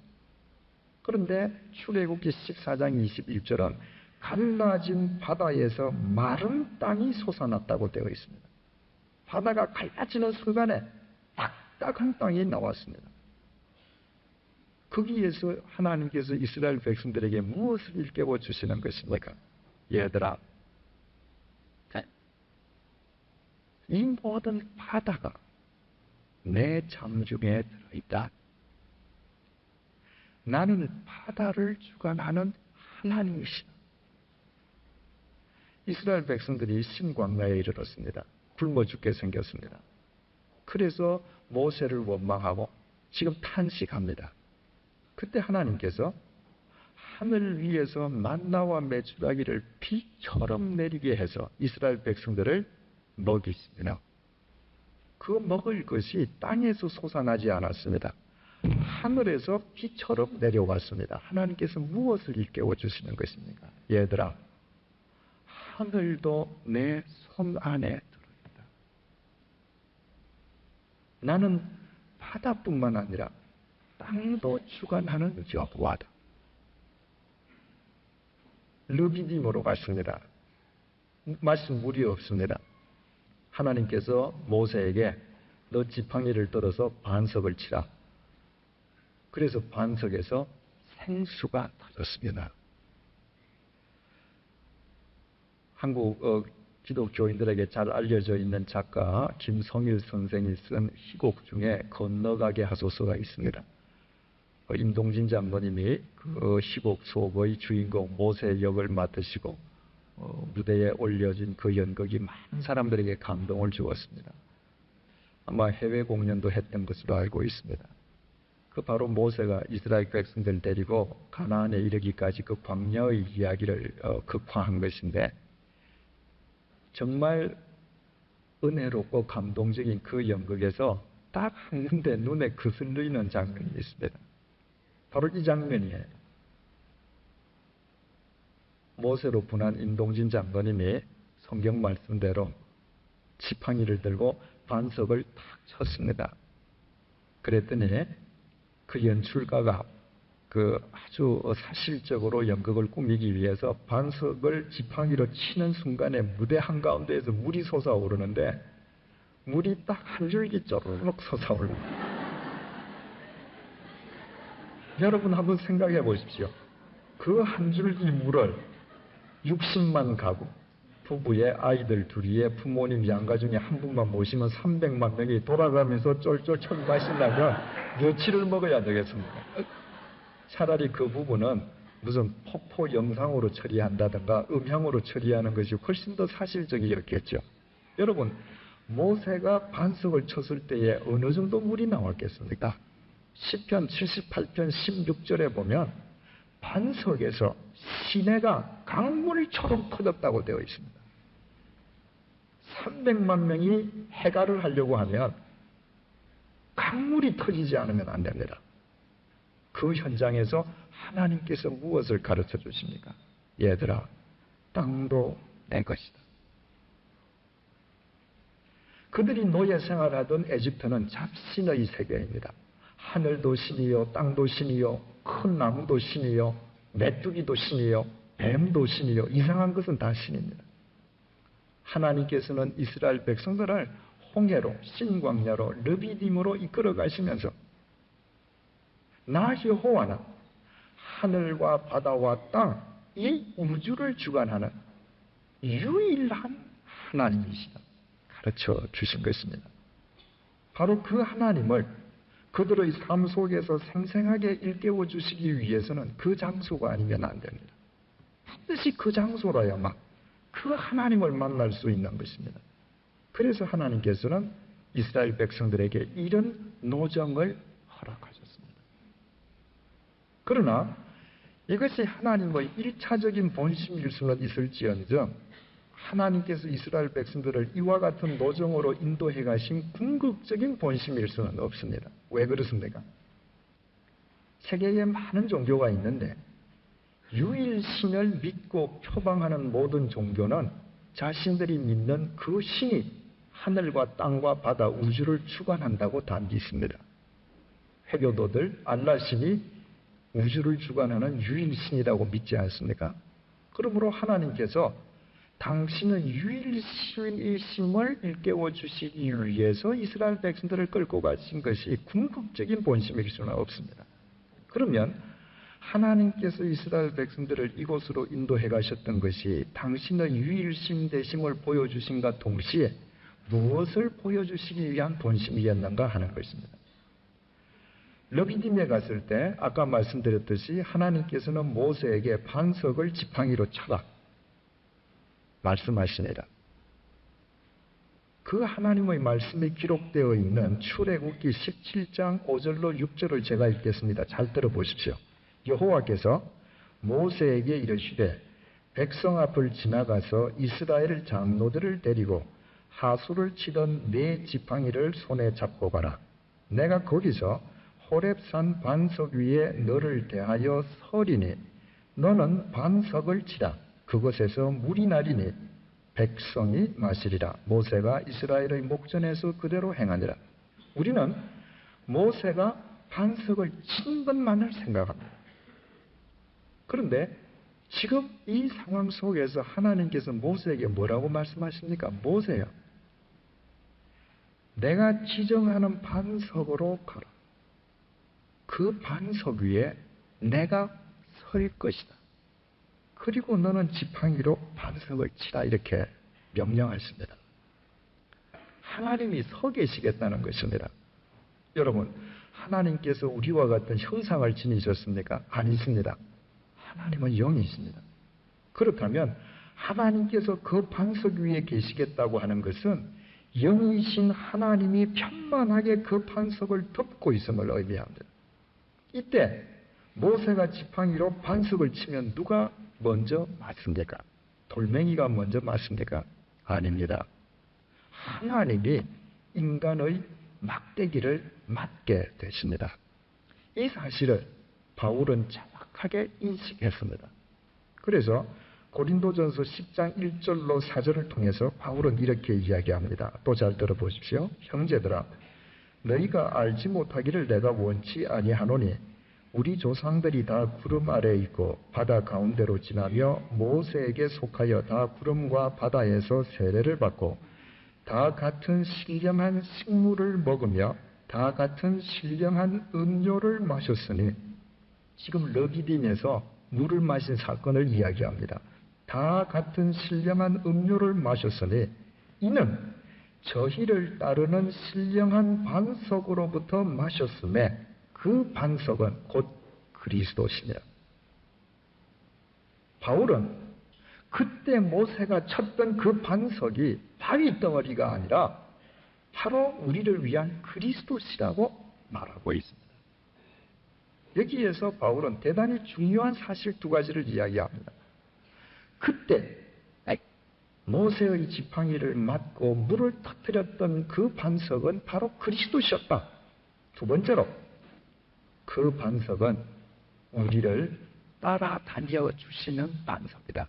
[SPEAKER 1] 그런데 출애굽기 14장 21절은 갈라진 바다에서 마른 땅이 솟아났다고 되어 있습니다. 바다가 갈라지는 순간에 딱딱한 땅이 나왔습니다. 거기에서 하나님께서 이스라엘 백성들에게 무엇을 일깨워 주시는 것입니까? 얘들아, 이 모든 바다가 내 잠중에 들어있다. 나는 바다를 주관하는 하나님이시다. 이스라엘 백성들이 신광야에 이르렀습니다. 굶어 죽게 생겼습니다. 그래서 모세를 원망하고 지금 탄식합니다. 그때 하나님께서 하늘 위에서 만나와 메추라기를 비처럼 내리게 해서 이스라엘 백성들을 먹이십니다. 그 먹을 것이 땅에서 솟아나지 않았습니다. 하늘에서 비처럼 내려왔습니다. 하나님께서 무엇을 일깨워 주시는 것입니까? 얘들아, 하늘도 내 손 안에 들어있다. 나는 바다뿐만 아니라 땅도 주관하는 여호와다. 르비딤으로 갔습니다. 마실 물이 없습니다. 하나님께서 모세에게 너 지팡이를 들어서 반석을 치라. 그래서 반석에서 생수가 터졌습니다. 한국 기독교인들에게 잘 알려져 있는 작가 김성일 선생이 쓴 희곡 중에 건너가게 하소서가 있습니다. 임동진 장로님이 그 희곡 수업의 주인공 모세 역을 맡으시고 무대에 올려진 그 연극이 많은 사람들에게 감동을 주었습니다. 아마 해외 공연도 했던 것으로 알고 있습니다. 그 바로 모세가 이스라엘 백성들 데리고 가나안에 이르기까지 그 광야의 이야기를 극화한 것인데, 정말 은혜롭고 감동적인 그 연극에서 딱 한 군데 눈에 거슬리는 장면이 있습니다. 바로 이 장면이에요. 모세로 분한 임동진 장로님이 성경 말씀대로 지팡이를 들고 반석을 탁 쳤습니다. 그랬더니 그 연출가가 그 아주 사실적으로 연극을 꾸미기 위해서 반석을 지팡이로 치는 순간에 무대 한가운데에서 물이 솟아오르는데 물이 딱 한 줄기 쪼르륵 솟아오릅니다. 여러분 한번 생각해 보십시오. 그 한 줄기 물을 60만 가구, 부부의 아이들 둘이의 부모님 양가 중에 한 분만 모시면 300만 명이 돌아가면서 쫄쫄 쳐 마시려면 며칠을 먹어야 되겠습니까? 차라리 그 부분은 무슨 폭포 영상으로 처리한다든가 음향으로 처리하는 것이 훨씬 더 사실적이었겠죠. 여러분, 모세가 반석을 쳤을 때에 어느 정도 물이 나왔겠습니까? 시편 78편 16절에 보면 반석에서 시내가 강물처럼 터졌다고 되어 있습니다. 300만 명이 해갈을 하려고 하면 강물이 터지지 않으면 안 됩니다. 그 현장에서 하나님께서 무엇을 가르쳐 주십니까? 얘들아, 땅도 내 것이다. 그들이 노예 생활하던 에집트는 잡신의 세계입니다. 하늘도 신이요, 땅도 신이요, 큰 나무도 신이요, 메뚜기도 신이요, 뱀도 신이요, 이상한 것은 다 신입니다. 하나님께서는 이스라엘 백성들을 홍해로, 신광야로, 르비딤으로 이끌어 가시면서 나 여호와는 하늘과 바다와 땅, 이 우주를 주관하는 유일한 하나님이시다 가르쳐 주신 것입니다. 바로 그 하나님을 그들의 삶 속에서 생생하게 일깨워 주시기 위해서는 그 장소가 아니면 안 됩니다. 반드시 그 장소라야만 그 하나님을 만날 수 있는 것입니다. 그래서 하나님께서는 이스라엘 백성들에게 이런 노정을 허락하셨습니다. 그러나 이것이 하나님의 일차적인 본심일 수는 있을지언정 하나님께서 이스라엘 백성들을 이와 같은 노정으로 인도해 가신 궁극적인 본심일 수는 없습니다. 왜 그렇습니까? 세계에 많은 종교가 있는데 유일신을 믿고 표방하는 모든 종교는 자신들이 믿는 그 신이 하늘과 땅과 바다, 우주를 주관한다고 다 믿습니다. 회교도들 알라신이 우주를 주관하는 유일신이라고 믿지 않습니까? 그러므로 하나님께서 당신의 유일신임을 일깨워 주시기 위해서 이스라엘 백성들을 끌고 가신 것이 궁극적인 본심일 수는 없습니다. 그러면 하나님께서 이스라엘 백성들을 이곳으로 인도해 가셨던 것이 당신의 유일신 되심을 보여주신과 동시에 무엇을 보여주시기 위한 본심이었는가 하는 것입니다. 르비딤에 갔을 때 아까 말씀드렸듯이 하나님께서는 모세에게 반석을 지팡이로 쳐라 말씀하시니라. 그 하나님의 말씀이 기록되어 있는 출애굽기 17장 5절로 6절을 제가 읽겠습니다. 잘 들어보십시오. 여호와께서 모세에게 이르시되 백성 앞을 지나가서 이스라엘 장로들을 데리고 하수를 치던 네 지팡이를 손에 잡고 가라. 내가 거기서 호렙산 반석 위에 너를 대하여 서리니 너는 반석을 치라. 그곳에서 물이 나리니 백성이 마시리라. 모세가 이스라엘의 목전에서 그대로 행하니라. 우리는 모세가 반석을 친 것만을 생각합니다. 그런데 지금 이 상황 속에서 하나님께서 모세에게 뭐라고 말씀하십니까? 모세야, 내가 지정하는 반석으로 가라. 그 반석 위에 내가 설 것이다. 그리고 너는 지팡이로 반석을 치라. 이렇게 명령하십니다. 하나님이 서 계시겠다는 것입니다. 여러분, 하나님께서 우리와 같은 형상을 지니셨습니까? 아니십니다. 하나님은 영이십니다. 그렇다면 하나님께서 그 반석 위에 계시겠다고 하는 것은 영이신 하나님이 편만하게 그 반석을 덮고 있음을 의미합니다. 이때 모세가 지팡이로 반석을 치면 누가 먼저 맞습니까? 돌멩이가 먼저 맞습니까? 아닙니다. 하나님이 인간의 막대기를 맞게 되십니다. 이 사실을 바울은 정확하게 인식했습니다. 그래서 고린도전서 10장 1절로 4절을 통해서 바울은 이렇게 이야기합니다. 또 잘 들어보십시오. 형제들아, 너희가 알지 못하기를 내가 원치 아니하노니 우리 조상들이 다 구름 아래에 있고 바다 가운데로 지나며 모세에게 속하여 다 구름과 바다에서 세례를 받고 다 같은 신령한 식물을 먹으며 다 같은 신령한 음료를 마셨으니, 지금 르비딤에서 물을 마신 사건을 이야기합니다. 다 같은 신령한 음료를 마셨으니 이는 저희를 따르는 신령한 반석으로부터 마셨음에 그 반석은 곧 그리스도시니라. 바울은 그때 모세가 쳤던 그 반석이 바위 덩어리가 아니라 바로 우리를 위한 그리스도시라고 말하고 있습니다. 여기에서 바울은 대단히 중요한 사실 두 가지를 이야기합니다. 그때 모세의 지팡이를 맞고 물을 터뜨렸던 그 반석은 바로 그리스도셨다. 두 번째로, 그 반석은 우리를 따라다녀 주시는 반석이다.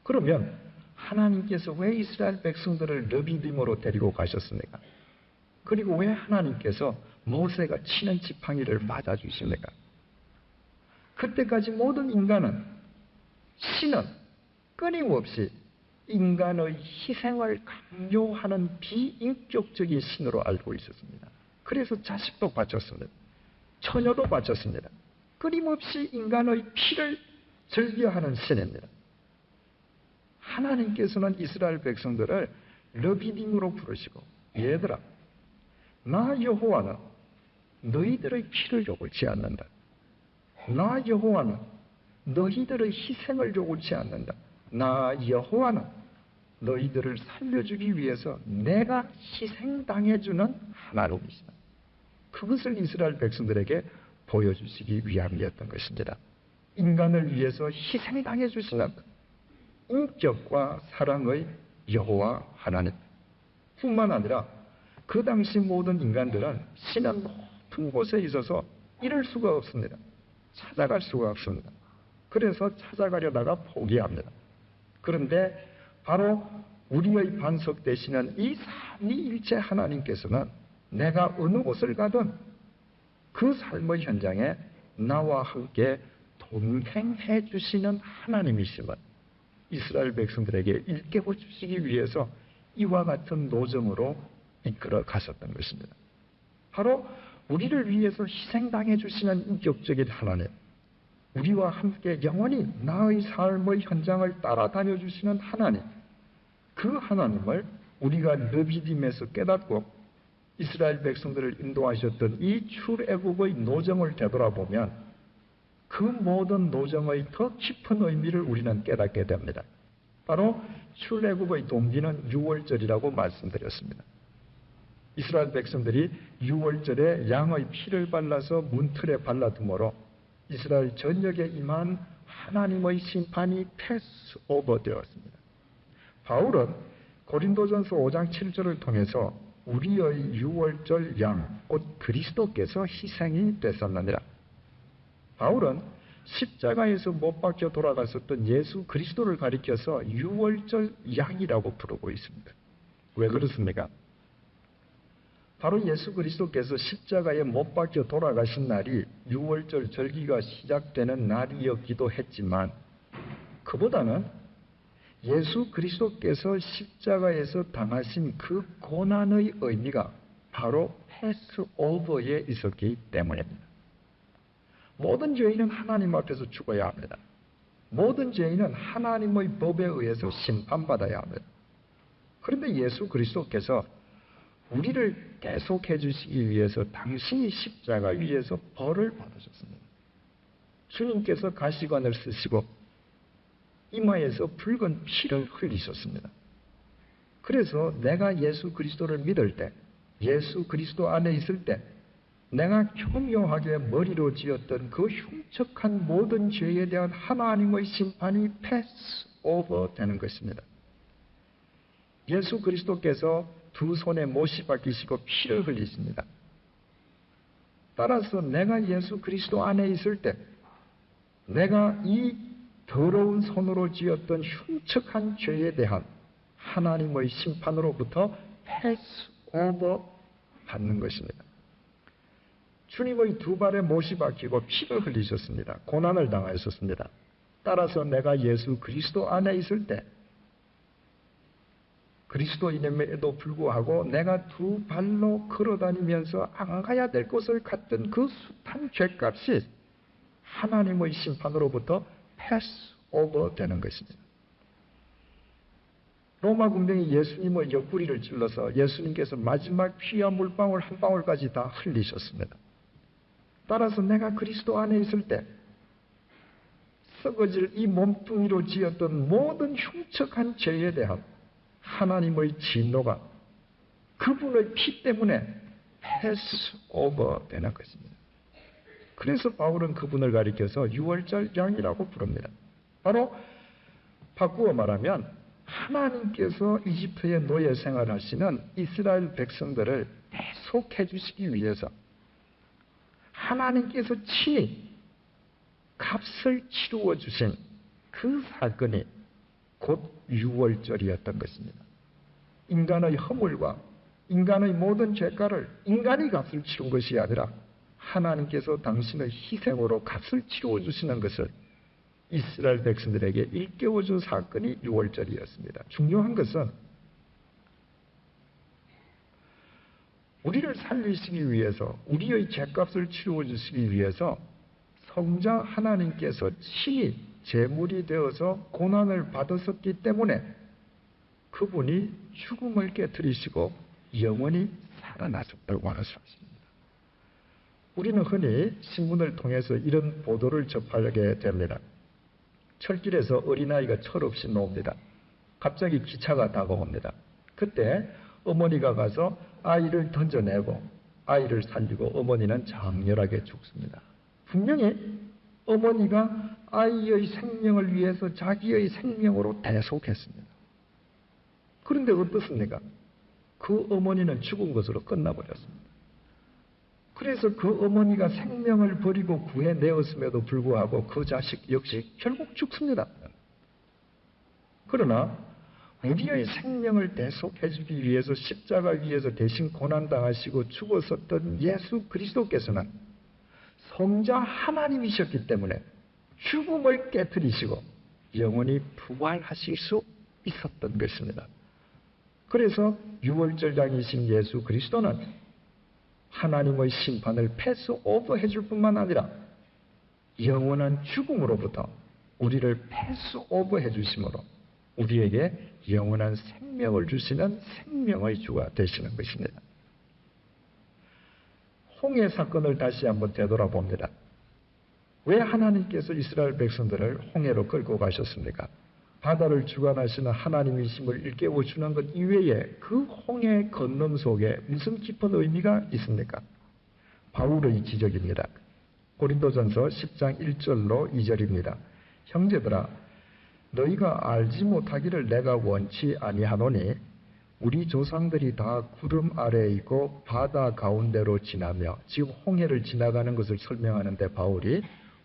[SPEAKER 1] 그러면 하나님께서 왜 이스라엘 백성들을 르비딤으로 데리고 가셨습니까? 그리고 왜 하나님께서 모세가 치는 지팡이를 맞아주십니까? 그때까지 모든 인간은, 신은 끊임없이 인간의 희생을 강요하는 비인격적인 신으로 알고 있었습니다. 그래서 자식도 바쳤습니다. 처녀도 바쳤습니다. 끊임없이 인간의 피를 즐겨하는 신입니다. 하나님께서는 이스라엘 백성들을 르비딤으로 부르시고, 얘들아, 나 여호와는 너희들의 피를 요구치 않는다. 나 여호와는 너희들의 희생을 요구치 않는다. 나 여호와는 너희들을 살려주기 위해서 내가 희생당해주는 하나님이시다. 그것을 이스라엘 백성들에게 보여주시기 위함이었던 것입니다. 인간을 위해서 희생당해 주시는 인격과 사랑의 여호와 하나님 뿐만 아니라 그 당시 모든 인간들은 신의 높은 곳에 있어서 이룰 수가 없습니다. 찾아갈 수가 없습니다. 그래서 찾아가려다가 포기합니다. 그런데 바로 우리의 반석 되시는 이 삼위일체 하나님께서는 내가 어느 곳을 가든 그 삶의 현장에 나와 함께 동행해 주시는 하나님이심을 이스라엘 백성들에게 일깨워 주시기 위해서 이와 같은 노정으로 이끌어 가셨던 것입니다. 바로 우리를 위해서 희생당해 주시는 인격적인 하나님, 우리와 함께 영원히 나의 삶의 현장을 따라다녀 주시는 하나님, 그 하나님을 우리가 느비딤에서 깨닫고 이스라엘 백성들을 인도하셨던 이 출애굽의 노정을 되돌아보면 그 모든 노정의 더 깊은 의미를 우리는 깨닫게 됩니다. 바로 출애굽의 동기는 유월절이라고 말씀드렸습니다. 이스라엘 백성들이 유월절에 양의 피를 발라서 문틀에 발라둠으로 이스라엘 전역에 임한 하나님의 심판이 패스오버 되었습니다. 바울은 고린도전서 5장 7절을 통해서 우리의 유월절 양, 곧 그리스도께서 희생이 되셨느니라. 바울은 십자가에서 못 박혀 돌아갔었던 예수 그리스도를 가리켜서 유월절 양이라고 부르고 있습니다. 왜 그렇습니까? 바로 예수 그리스도께서 십자가에 못 박혀 돌아가신 날이 유월절 절기가 시작되는 날이었기도 했지만 그보다는 예수 그리스도께서 십자가에서 당하신 그 고난의 의미가 바로 패스오버에 있었기 때문입니다. 모든 죄인은 하나님 앞에서 죽어야 합니다. 모든 죄인은 하나님의 법에 의해서 심판받아야 합니다. 그런데 예수 그리스도께서 우리를 대속해 주시기 위해서 당신이 십자가 위에서 벌을 받으셨습니다. 주님께서 가시관을 쓰시고 이마에서 붉은 피를 흘리셨습니다. 그래서 내가 예수 그리스도를 믿을 때, 예수 그리스도 안에 있을 때 내가 교묘하게 머리로 지었던 그 흉측한 모든 죄에 대한 하나님의 심판이 패스오버 되는 것입니다. 예수 그리스도께서 두 손에 못이 박히시고 피를 흘리십니다. 따라서 내가 예수 그리스도 안에 있을 때 내가 이 더러운 손으로 지었던 흉측한 죄에 대한 하나님의 심판으로부터 패스오버 받는 것입니다. 주님의 두 발에 못이 박히고 피를 흘리셨습니다. 고난을 당하셨습니다. 따라서 내가 예수 그리스도 안에 있을 때 그리스도인임에도 불구하고 내가 두 발로 걸어다니면서 안 가야 될 곳을 갔던 그 숱한 죄값이 하나님의 심판으로부터 패스오버 되는 것입니다. 로마 군병이 예수님의 옆구리를 찔러서 예수님께서 마지막 피와 물방울 한 방울까지 다 흘리셨습니다. 따라서 내가 그리스도 안에 있을 때 썩어질 이 몸뚱이로 지었던 모든 흉측한 죄에 대한 하나님의 진노가 그분의 피 때문에 패스오버 되는 것입니다. 그래서 바울은 그분을 가리켜서 유월절 양이라고 부릅니다. 바로 바꾸어 말하면 하나님께서 이집트의 노예 생활하시는 이스라엘 백성들을 대속해 주시기 위해서 하나님께서 친히 값을 치루어 주신 그 사건이 곧 유월절이었던 것입니다. 인간의 허물과 인간의 모든 죄가를 인간이 값을 치른 것이 아니라 하나님께서 당신의 희생으로 값을 치루어 주시는 것을 이스라엘 백성들에게 일깨워준 사건이 유월절이었습니다. 중요한 것은 우리를 살리시기 위해서 우리의 죄값을 치루어 주시기 위해서 성자 하나님께서 친히 제물이 되어서 고난을 받으셨기 때문에 그분이 죽음을 깨뜨리시고 영원히 살아나셨다고 하는 사실입니다. 우리는 흔히 신문을 통해서 이런 보도를 접하게 됩니다. 철길에서 어린아이가 철없이 놉니다. 갑자기 기차가 다가옵니다. 그때 어머니가 가서 아이를 던져내고 아이를 살리고 어머니는 장렬하게 죽습니다. 분명히 어머니가 아이의 생명을 위해서 자기의 생명으로 대속했습니다. 그런데 어떻습니까? 그 어머니는 죽은 것으로 끝나버렸습니다. 그래서 그 어머니가 생명을 버리고 구해내었음에도 불구하고 그 자식 역시 결국 죽습니다. 그러나 우리의 생명을 대속해주기 위해서 십자가 위에서 대신 고난당하시고 죽었었던 예수 그리스도께서는 성자 하나님이셨기 때문에 죽음을 깨뜨리시고 영원히 부활하실 수 있었던 것입니다. 그래서 유월절장이신 예수 그리스도는 하나님의 심판을 패스오버 해줄 뿐만 아니라 영원한 죽음으로부터 우리를 패스오버 해주심으로 우리에게 영원한 생명을 주시는 생명의 주가 되시는 것입니다. 홍해 사건을 다시 한번 되돌아봅니다. 왜 하나님께서 이스라엘 백성들을 홍해로 끌고 가셨습니까? 바다를 주관하시는 하나님이심을 일깨워주는 것 이외에 그 홍해 건넌 속에 무슨 깊은 의미가 있습니까? 바울의 지적입니다. 고린도전서 10장 1절로 2절입니다. 형제들아, 너희가 알지 못하기를 내가 원치 아니하노니 우리 조상들이 다 구름 아래에 있고 바다 가운데로 지나며, 지금 홍해를 지나가는 것을 설명하는데 바울이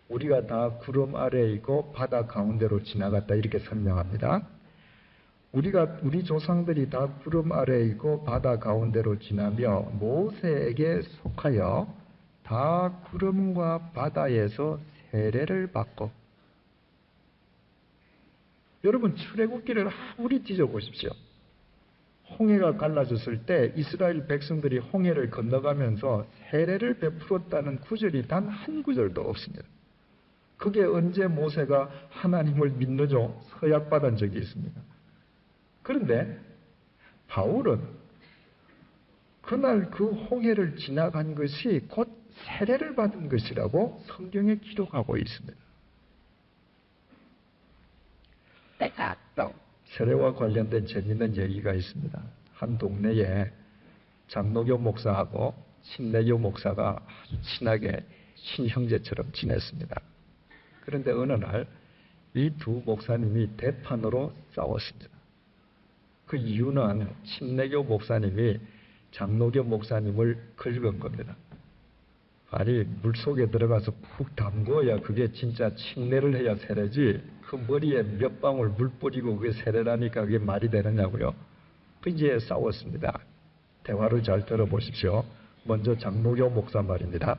[SPEAKER 1] 우리가 다 구름 아래에 있고 바다 가운데로 지나갔다 이렇게 설명합니다. 우리 조상들이 다 구름 아래에 있고 바다 가운데로 지나며 모세에게 속하여 다 구름과 바다에서 세례를 받고. 여러분, 출애굽기를 아무리 뒤져보십시오. 홍해가 갈라졌을 때 이스라엘 백성들이 홍해를 건너가면서 세례를 베풀었다는 구절이 단 한 구절도 없습니다. 그게 언제 모세가 하나님을 믿는죠? 서약받은 적이 있습니다. 그런데 바울은 그날 그 홍해를 지나간 것이 곧 세례를 받은 것이라고 성경에 기록하고 있습니다. 때가 또 세례와 관련된 재미있는 얘기가 있습니다. 한 동네에 장로교 목사하고 침례교 목사가 아주 친하게 친형제처럼 지냈습니다. 그런데 어느 날 이 두 목사님이 대판으로 싸웠습니다. 그 이유는 침례교 목사님이 장로교 목사님을 긁은 겁니다. 아니, 물속에 들어가서 푹 담궈야 그게 진짜 침례를 해야 세례지, 그 머리에 몇 방울 물 뿌리고 그게 세례라니까 그게 말이 되느냐고요. 그 이제 싸웠습니다. 대화를 잘 들어보십시오. 먼저 장로교 목사 말입니다.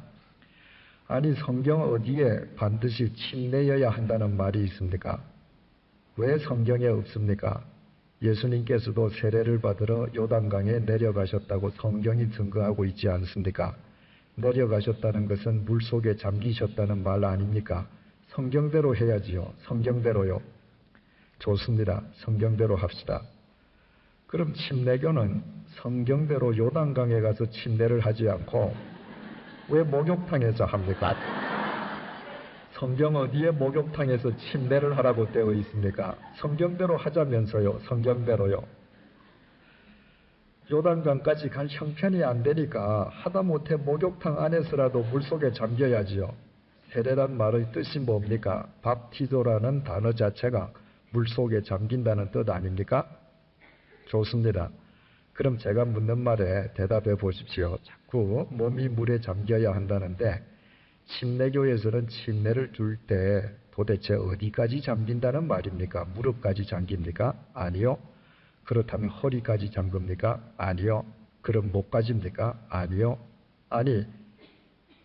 [SPEAKER 1] 아니, 성경 어디에 반드시 침례여야 한다는 말이 있습니까? 왜 성경에 없습니까? 예수님께서도 세례를 받으러 요단강에 내려가셨다고 성경이 증거하고 있지 않습니까? 내려가셨다는 것은 물속에 잠기셨다는 말 아닙니까? 성경대로 해야지요. 성경대로요. 좋습니다. 성경대로 합시다. 그럼 침례교는 성경대로 요단강에 가서 침례를 하지 않고 왜 목욕탕에서 합니까? 성경 어디에 목욕탕에서 침례를 하라고 되어 있습니까? 성경대로 하자면서요. 성경대로요. 요단강까지 갈 형편이 안 되니까 하다못해 목욕탕 안에서라도 물속에 잠겨야지요. 세례란 말의 뜻이 뭡니까? 밥티조라는 단어 자체가 물속에 잠긴다는 뜻 아닙니까? 좋습니다. 그럼 제가 묻는 말에 대답해 보십시오. 자꾸 몸이 물에 잠겨야 한다는데 침례교에서는 침례를 줄 때 도대체 어디까지 잠긴다는 말입니까? 무릎까지 잠깁니까? 아니요. 그렇다면 허리까지 잠깁니까? 아니요. 그럼 목까지입니까? 아니요. 아니,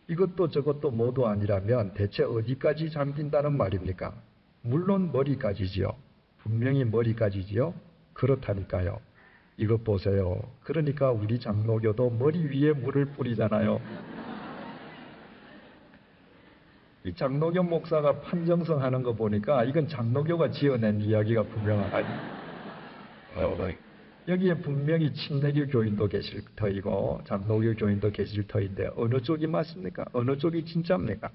[SPEAKER 1] 이것도 저것도 모두 아니라면 대체 어디까지 잠긴다는 말입니까? 물론 머리까지지요. 분명히 머리까지지요. 그렇다니까요. 이것 보세요. 그러니까 우리 장로교도 머리 위에 물을 뿌리잖아요. 이 장로교 목사가 판정성 하는 거 보니까 이건 장로교가 지어낸 이야기가 분명하다. 여기에 분명히 침례교 교인도 계실 터이고 장로교 교인도 계실 터인데 어느 쪽이 맞습니까? 어느 쪽이 진짜입니까?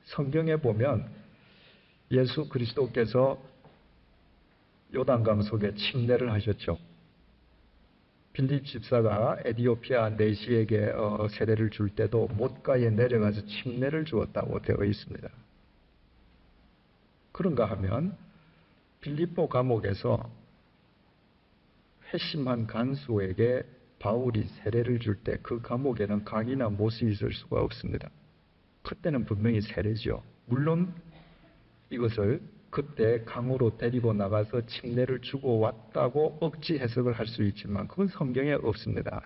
[SPEAKER 1] 성경에 보면 예수 그리스도께서 요단강 속에 침례를 하셨죠. 빌립 집사가 에디오피아 내시에게 세례를 줄 때도 못가에 내려가서 침례를 주었다고 되어 있습니다. 그런가 하면 빌립보 감옥에서 회심한 간수에게 바울이 세례를 줄 때 그 감옥에는 강이나 못이 있을 수가 없습니다. 그때는 분명히 세례죠. 물론 이것을 그때 강으로 데리고 나가서 침례를 주고 왔다고 억지 해석을 할 수 있지만 그건 성경에 없습니다.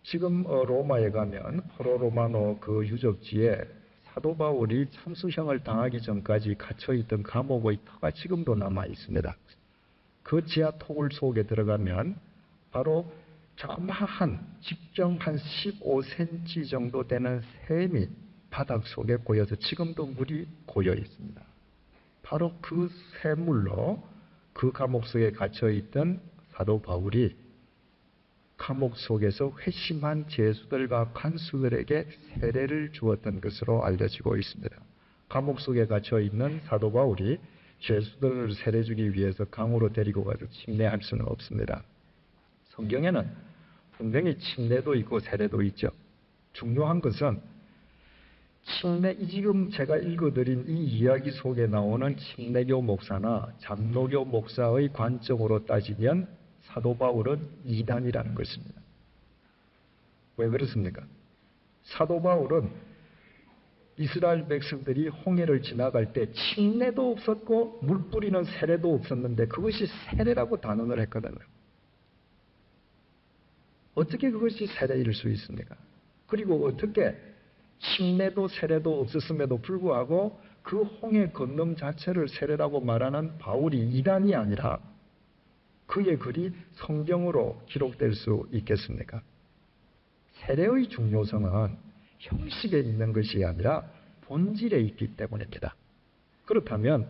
[SPEAKER 1] 지금 로마에 가면 포로로마노 그 유적지에 사도 바울이 참수형을 당하기 전까지 갇혀있던 감옥의 터가 지금도 남아 있습니다. 그 지하 토굴 속에 들어가면 바로 조그마한 직경 한 15cm 정도 되는 샘이 바닥 속에 고여서 지금도 물이 고여 있습니다. 바로 그 샘물로 그 감옥 속에 갇혀있던 사도 바울이 감옥 속에서 회심한 제수들과 간수들에게 세례를 주었던 것으로 알려지고 있습니다. 감옥 속에 갇혀있는 사도 바울이 제수들을 세례 주기 위해서 강으로 데리고 가서 침례할 수는 없습니다. 성경에는 분명히 침례도 있고 세례도 있죠. 중요한 것은 침례, 지금 제가 읽어드린 이 이야기 속에 나오는 침례교 목사나 장로교 목사의 관점으로 따지면 사도 바울은 이단이라는 것입니다. 왜 그렇습니까? 사도 바울은 이스라엘 백성들이 홍해를 지나갈 때 침례도 없었고 물 뿌리는 세례도 없었는데 그것이 세례라고 단언을 했거든요. 어떻게 그것이 세례일 수 있습니까? 그리고 어떻게 침례도 세례도 없었음에도 불구하고 그 홍해 건넌 자체를 세례라고 말하는 바울이 이단이 아니라 그의 글이 성경으로 기록될 수 있겠습니까? 세례의 중요성은 형식에 있는 것이 아니라 본질에 있기 때문입니다. 그렇다면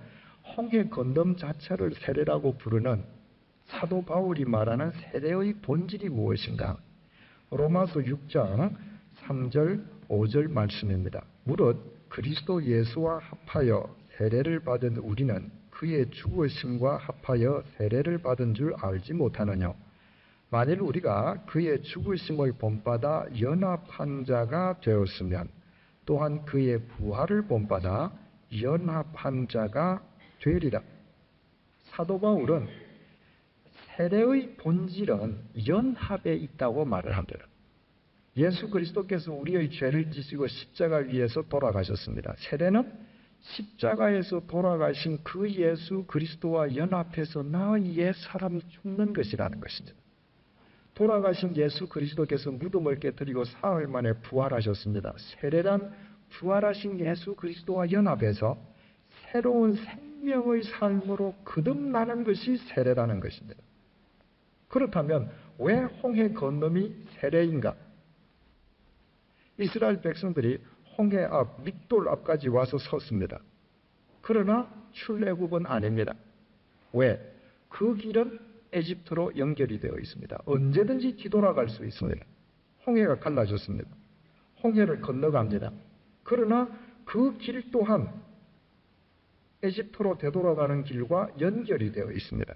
[SPEAKER 1] 홍해 건넌 자체를 세례라고 부르는 사도 바울이 말하는 세례의 본질이 무엇인가? 로마서 6장 3절 5절 말씀입니다. 무릇 그리스도 예수와 합하여 세례를 받은 우리는 그의 죽으심과 합하여 세례를 받은 줄 알지 못하느냐? 만일 우리가 그의 죽으심을 본받아 연합한 자가 되었으면 또한 그의 부활을 본받아 연합한 자가 되리라. 사도 바울은 세례의 본질은 연합에 있다고 말을 합니다. 예수 그리스도께서 우리의 죄를 지시고 십자가 위에서 돌아가셨습니다. 세례는 십자가에서 돌아가신 그 예수 그리스도와 연합해서 나의 옛 사람이 죽는 것이라는 것입니다. 돌아가신 예수 그리스도께서 무덤을 깨뜨리고 사흘 만에 부활하셨습니다. 세례란 부활하신 예수 그리스도와 연합해서 새로운 생명의 삶으로 거듭나는 것이 세례라는 것입니다. 그렇다면 왜 홍해 건너이 세례인가? 이스라엘 백성들이 홍해 앞, 믹돌 앞까지 와서 섰습니다. 그러나 출애굽은 아닙니다. 왜? 그 길은 에집트로 연결이 되어 있습니다. 언제든지 뒤돌아갈 수 있습니다. 홍해가 갈라졌습니다. 홍해를 건너갑니다. 그러나 그 길 또한 에집트로 되돌아가는 길과 연결이 되어 있습니다.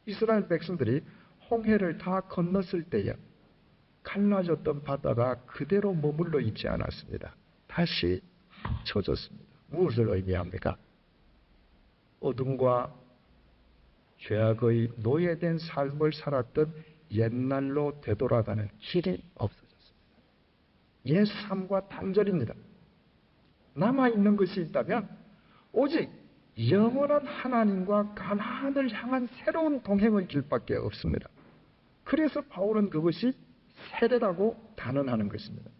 [SPEAKER 1] 이스라엘 백성들이 홍해를 다 건넜을 때에 갈라졌던 바다가 그대로 머물러 있지 않았습니다. 다시 합쳐졌습니다. 무엇을 의미합니까? 어둠과 죄악의 노예된 삶을 살았던 옛날로 되돌아가는 길이 없어졌습니다. 옛 삶과 단절입니다. 남아있는 것이 있다면 오직 영원한 하나님과 가나안을 향한 새로운 동행의 길밖에 없습니다. 그래서 바울은 그것이 세례라고 단언하는 것입니다.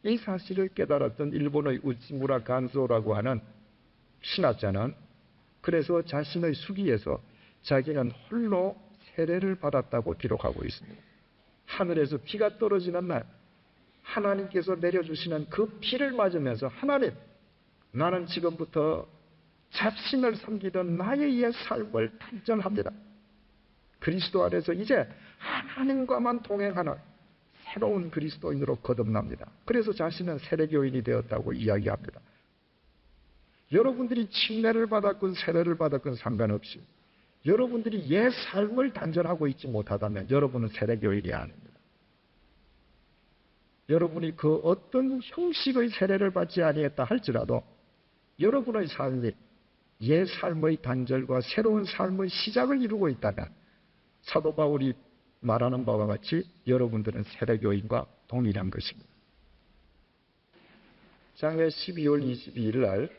[SPEAKER 1] 이 사실을 깨달았던 일본의 우치무라 간소라고 하는 신학자는 그래서 자신의 수기에서 자기는 홀로 세례를 받았다고 기록하고 있습니다. 하늘에서 비가 떨어지는 날 하나님께서 내려주시는 그 비를 맞으면서 하나님, 나는 지금부터 잡신을 섬기던 나의 옛 삶을 단절합니다. 그리스도 안에서 이제 하나님과만 동행하는 새로운 그리스도인으로 거듭납니다. 그래서 자신은 세례교인이 되었다고 이야기합니다. 여러분들이 침례를 받았건 세례를 받았건 상관없이 여러분들이 옛 삶을 단절하고 있지 못하다면 여러분은 세례교인이 아닙니다. 여러분이 그 어떤 형식의 세례를 받지 아니했다 할지라도 여러분의 삶이 옛 삶의 단절과 새로운 삶의 시작을 이루고 있다면 사도 바울이 말하는 바와 같이 여러분들은 세례교인과 동일한 것입니다. 작년 12월 22일 날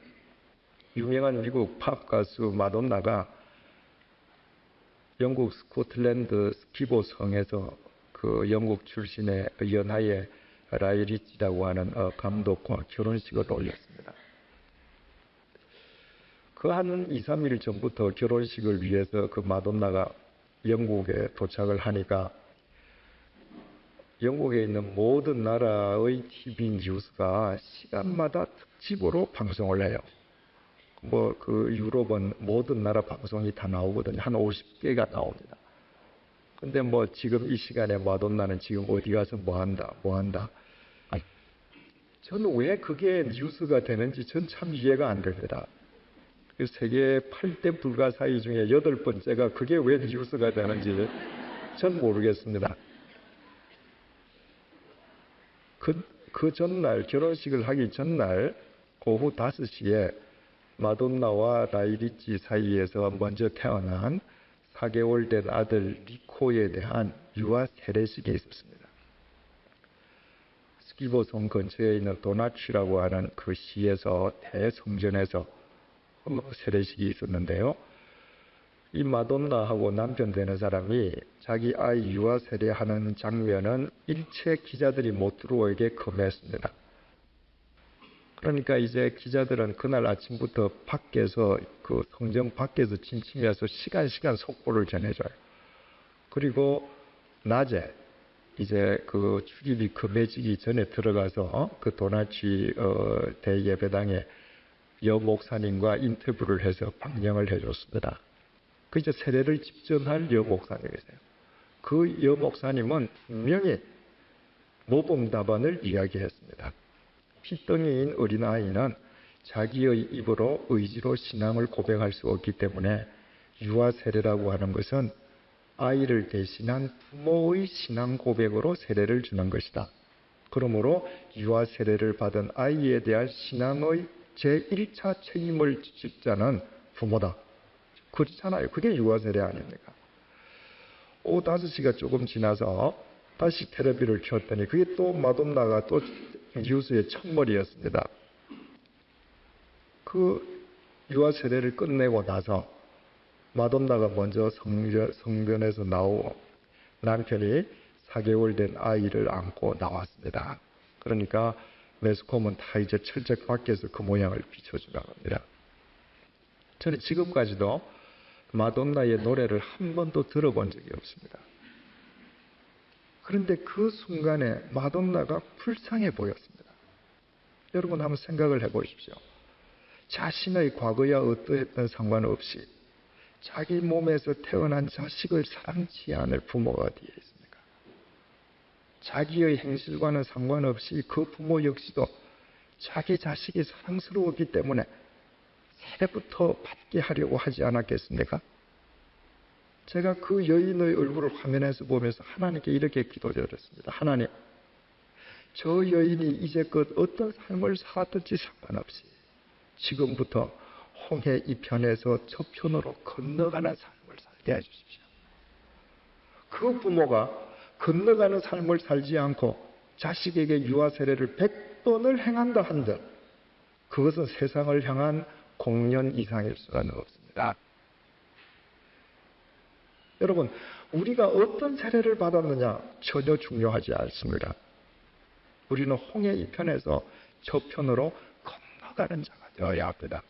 [SPEAKER 1] 유명한 미국 팝 가수 마돈나가 영국 스코틀랜드 스키보 성에서 그 영국 출신의 연하의 라이리치라고 하는 감독과 결혼식을 올렸습니다. 그 한 2, 3일 전부터 결혼식을 위해서 그 마돈나가 영국에 도착을 하니까 영국에 있는 모든 나라의 TV 뉴스가 시간마다 특집으로 방송을 해요. 그 유럽은 모든 나라 방송이 다 나오거든요. 한 50개가 나옵니다. 근데 지금 이 시간에 마돈나는 지금 어디 가서 뭐 한다. 저는 왜 그게 뉴스가 되는지 전 참 이해가 안 됩니다. 그 세계 8대 불가사의 중에 8번째가 그게 왜 뉴스가 되는지 전 모르겠습니다. 그 전날, 결혼식을 하기 전날 오후 5시에 마돈나와 라이리치 사이에서 먼저 태어난 4개월 된 아들 리코에 대한 유아 세례식이 있었습니다. 스키보성 근처에 있는 도나치라고 하는 그 시에서 대성전에서 세례식이 있었는데요. 이 마돈나하고 남편 되는 사람이 자기 아이 유아 세례하는 장면은 일체 기자들이 못 들어오게 금했습니다. 그러니까 이제 기자들은 그날 아침부터 밖에서 그 성전 밖에서 침침해서 시간 속보를 전해줘요. 그리고 낮에 이제 그 출입이 금해지기 전에 들어가서 그 도나치 대예배당에 여 목사님과 인터뷰를 해서 방영을 해줬습니다. 그 이제 세례를 집전할 여 목사님이세요. 그 여 목사님은 분명히 모범 답안을 이야기했습니다. 핏덩이인 어린아이는 자기의 입으로 의지로 신앙을 고백할 수 없기 때문에 유아 세례라고 하는 것은 아이를 대신한 부모의 신앙 고백으로 세례를 주는 것이다. 그러므로 유아 세례를 받은 아이에 대한 신앙의 제1차 책임을 질 자는 부모다. 그렇잖아요. 그게 유아 세례 아닙니까? 오후 5시가 조금 지나서 다시 텔레비를 켰더니 그게 또 마돈나가 또 뉴스의 첫머리였습니다. 그 유아 세례를 끝내고 나서 마돈나가 먼저 성전에서 나오고 남편이 4개월 된 아이를 안고 나왔습니다. 그러니까 매스컴은 다 이제 철책 밖에서 그 모양을 비춰주라고 합니다. 저는 지금까지도 마돈나의 노래를 한 번도 들어본 적이 없습니다. 그런데 그 순간에 마돈나가 불쌍해 보였습니다. 여러분 한번 생각을 해보십시오. 자신의 과거야 어떠했던 상관없이 자기 몸에서 태어난 자식을 사랑치 않을 부모가 어디에 있습니까? 자기의 행실과는 상관없이 그 부모 역시도 자기 자식이 사랑스러웠기 때문에 세례부터 받게 하려고 하지 않았겠습니까? 제가 그 여인의 얼굴을 화면에서 보면서 하나님께 이렇게 기도드렸습니다. 하나님, 저 여인이 이제껏 어떤 삶을 살았든지 상관없이 지금부터 홍해 이편에서 저편으로 건너가는 삶을 살게 해주십시오. 그 부모가 건너가는 삶을 살지 않고 자식에게 유아 세례를 100번을 행한다 한들 그것은 세상을 향한 공연 이상일 수가 없습니다. 여러분, 우리가 어떤 세례를 받았느냐 전혀 중요하지 않습니다. 우리는 홍해 이편에서 저편으로 건너가는 자가 되어야 합니다.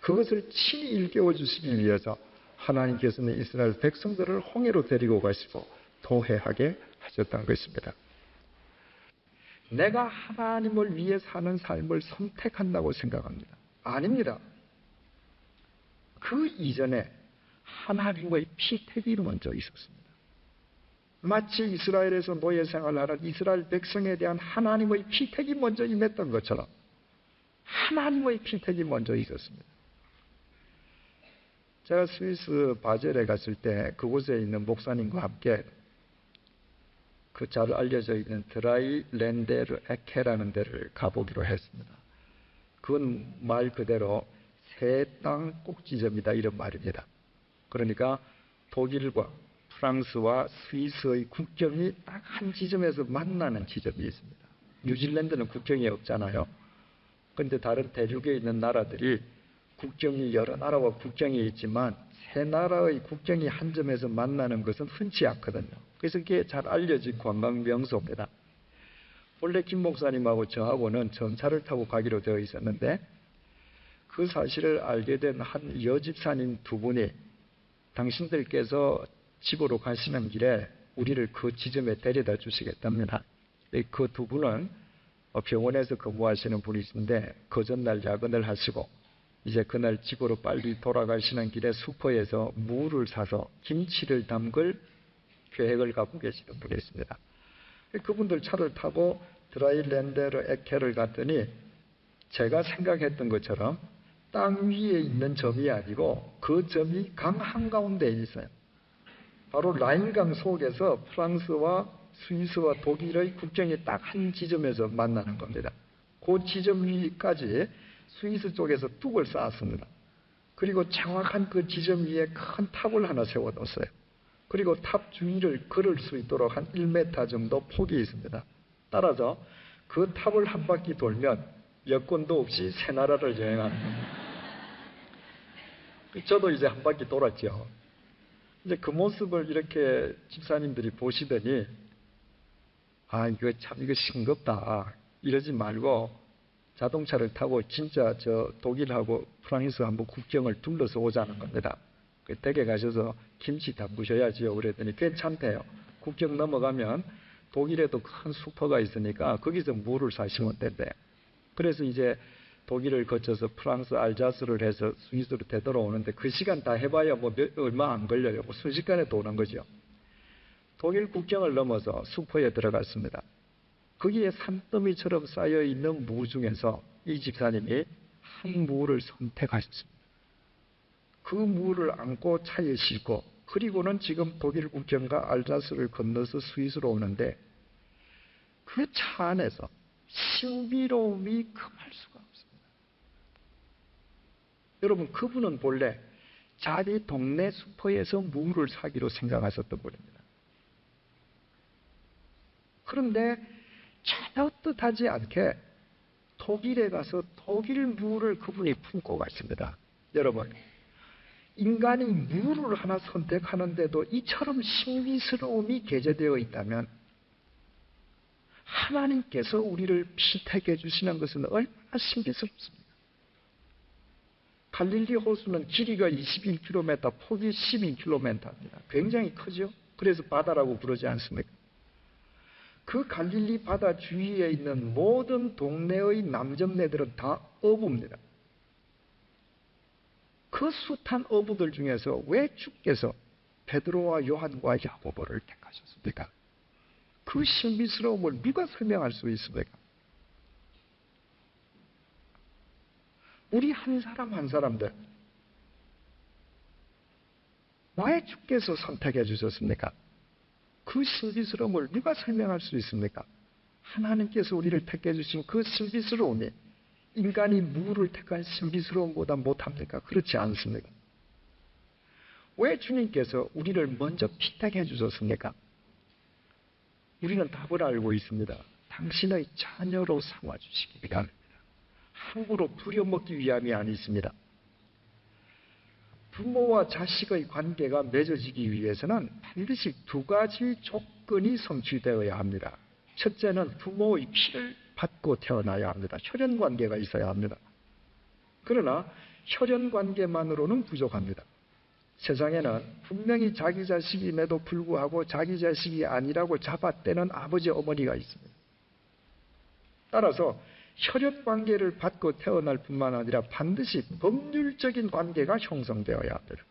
[SPEAKER 1] 그것을 친히 일깨워 주시기 위해서 하나님께서는 이스라엘 백성들을 홍해로 데리고 가시고 도회하게 하셨다는 것입니다. 내가 하나님을 위해 사는 삶을 선택한다고 생각합니다. 아닙니다. 그 이전에 하나님의 피택이 먼저 있었습니다. 마치 이스라엘에서 노예 생활하는 이스라엘 백성에 대한 하나님의 피택이 먼저 임했던 것처럼 하나님의 피택이 먼저 있었습니다. 제가 스위스 바젤에 갔을 때 그곳에 있는 목사님과 함께 그 잘 알려져 있는 드라이랜데르 에케라는 데를 가보기로 했습니다. 그건 말 그대로 새 땅 꼭지점이다 이런 말입니다. 그러니까 독일과 프랑스와 스위스의 국경이 딱 한 지점에서 만나는 지점이 있습니다. 뉴질랜드는 국경이 없잖아요. 그런데 다른 대륙에 있는 나라들이 국경이 여러 나라와 국경이 있지만 세 나라의 국경이 한 점에서 만나는 것은 흔치 않거든요. 그래서 그게 잘 알려진 관광 명소입니다. 원래 김 목사님하고 저하고는 전차를 타고 가기로 되어 있었는데 그 사실을 알게 된 한 여집사님 두 분이 당신들께서 집으로 가시는 길에 우리를 그 지점에 데려다 주시겠답니다. 그 두 분은 병원에서 근무하시는 분이신데 그 전날 야근을 하시고 이제 그날 집으로 빨리 돌아가시는 길에 슈퍼에서 무를 사서 김치를 담글 계획을 갖고 계시는 분이 있습니다. 그분들 차를 타고 드라이랜데르 에케를 갔더니 제가 생각했던 것처럼 땅 위에 있는 점이 아니고 그 점이 강 한가운데에 있어요. 바로 라인강 속에서 프랑스와 스위스와 독일의 국경이 딱 한 지점에서 만나는 겁니다. 그 지점 위까지 스위스 쪽에서 뚝을 쌓았습니다. 그리고 정확한 그 지점 위에 큰 탑을 하나 세워뒀어요. 그리고 탑 주위를 걸을 수 있도록 한 1m 정도 폭이 있습니다. 따라서 그 탑을 한 바퀴 돌면 여권도 없이 새 나라를 여행하는 겁니다. 저도 이제 한 바퀴 돌았죠. 이제 그 모습을 이렇게 집사님들이 보시더니 이거 싱겁다. 이러지 말고 자동차를 타고 진짜 저 독일하고 프랑스 한번 국경을 둘러서 오자는 겁니다. 댁에 가셔서 김치 담그셔야지요. 그랬더니 괜찮대요. 국경 넘어가면 독일에도 큰 슈퍼가 있으니까 거기서 무를 사시면 된대요. 그래서 이제 독일을 거쳐서 프랑스 알자스를 해서 스위스로 되돌아오는데 그 시간 다 해봐야 얼마 안 걸려요. 순식간에 또 오는 거죠. 독일 국경을 넘어서 슈퍼에 들어갔습니다. 거기에 산더미처럼 쌓여있는 무 중에서 이 집사님이 한 무를 선택하셨습니다. 그 무를 안고 차에 싣고 그리고는 지금 독일 국경과 알자스를 건너서 스위스로 오는데 그 차 안에서 신비로움이 금할 수가 없습니다. 여러분, 그분은 본래 자기 동네 슈퍼에서 무를 사기로 생각하셨던 분입니다. 그런데 전혀 뜻하지 않게 독일에 가서 독일 무를 그분이 품고 갔습니다. 여러분, 인간이 무를 하나 선택하는데도 이처럼 신비스러움이 게재되어 있다면 하나님께서 우리를 피택해 주시는 것은 얼마나 신비스럽습니까? 갈릴리 호수는 길이가 21km, 폭이 12km입니다. 굉장히 크죠? 그래서 바다라고 부르지 않습니까? 그 갈릴리 바다 주위에 있는 모든 동네의 남점네들은 다 어부입니다. 그 숱한 어부들 중에서 왜 주께서 베드로와 요한과 야고보를 택하셨습니까? 그 신비스러움을 누가 설명할 수 있습니까? 우리 한 사람 한 사람들 왜 주께서 선택해 주셨습니까? 그 신비스러움을 누가 설명할 수 있습니까? 하나님께서 우리를 택해 주신 그 신비스러움이 인간이 무를 택한 신비스러움보다 못합니까? 그렇지 않습니까? 왜 주님께서 우리를 먼저 피택해 주셨습니까? 우리는 답을 알고 있습니다. 당신의 자녀로 삼아주시기 위함입니다. 함부로 부려먹기 위함이 아니십니다. 부모와 자식의 관계가 맺어지기 위해서는 반드시 두 가지 조건이 성취되어야 합니다. 첫째는 부모의 피를 받고 태어나야 합니다. 혈연관계가 있어야 합니다. 그러나 혈연관계만으로는 부족합니다. 세상에는 분명히 자기 자식임에도 불구하고 자기 자식이 아니라고 잡아떼는 아버지, 어머니가 있습니다. 따라서 혈연관계를 받고 태어날 뿐만 아니라 반드시 법률적인 관계가 형성되어야 합니다.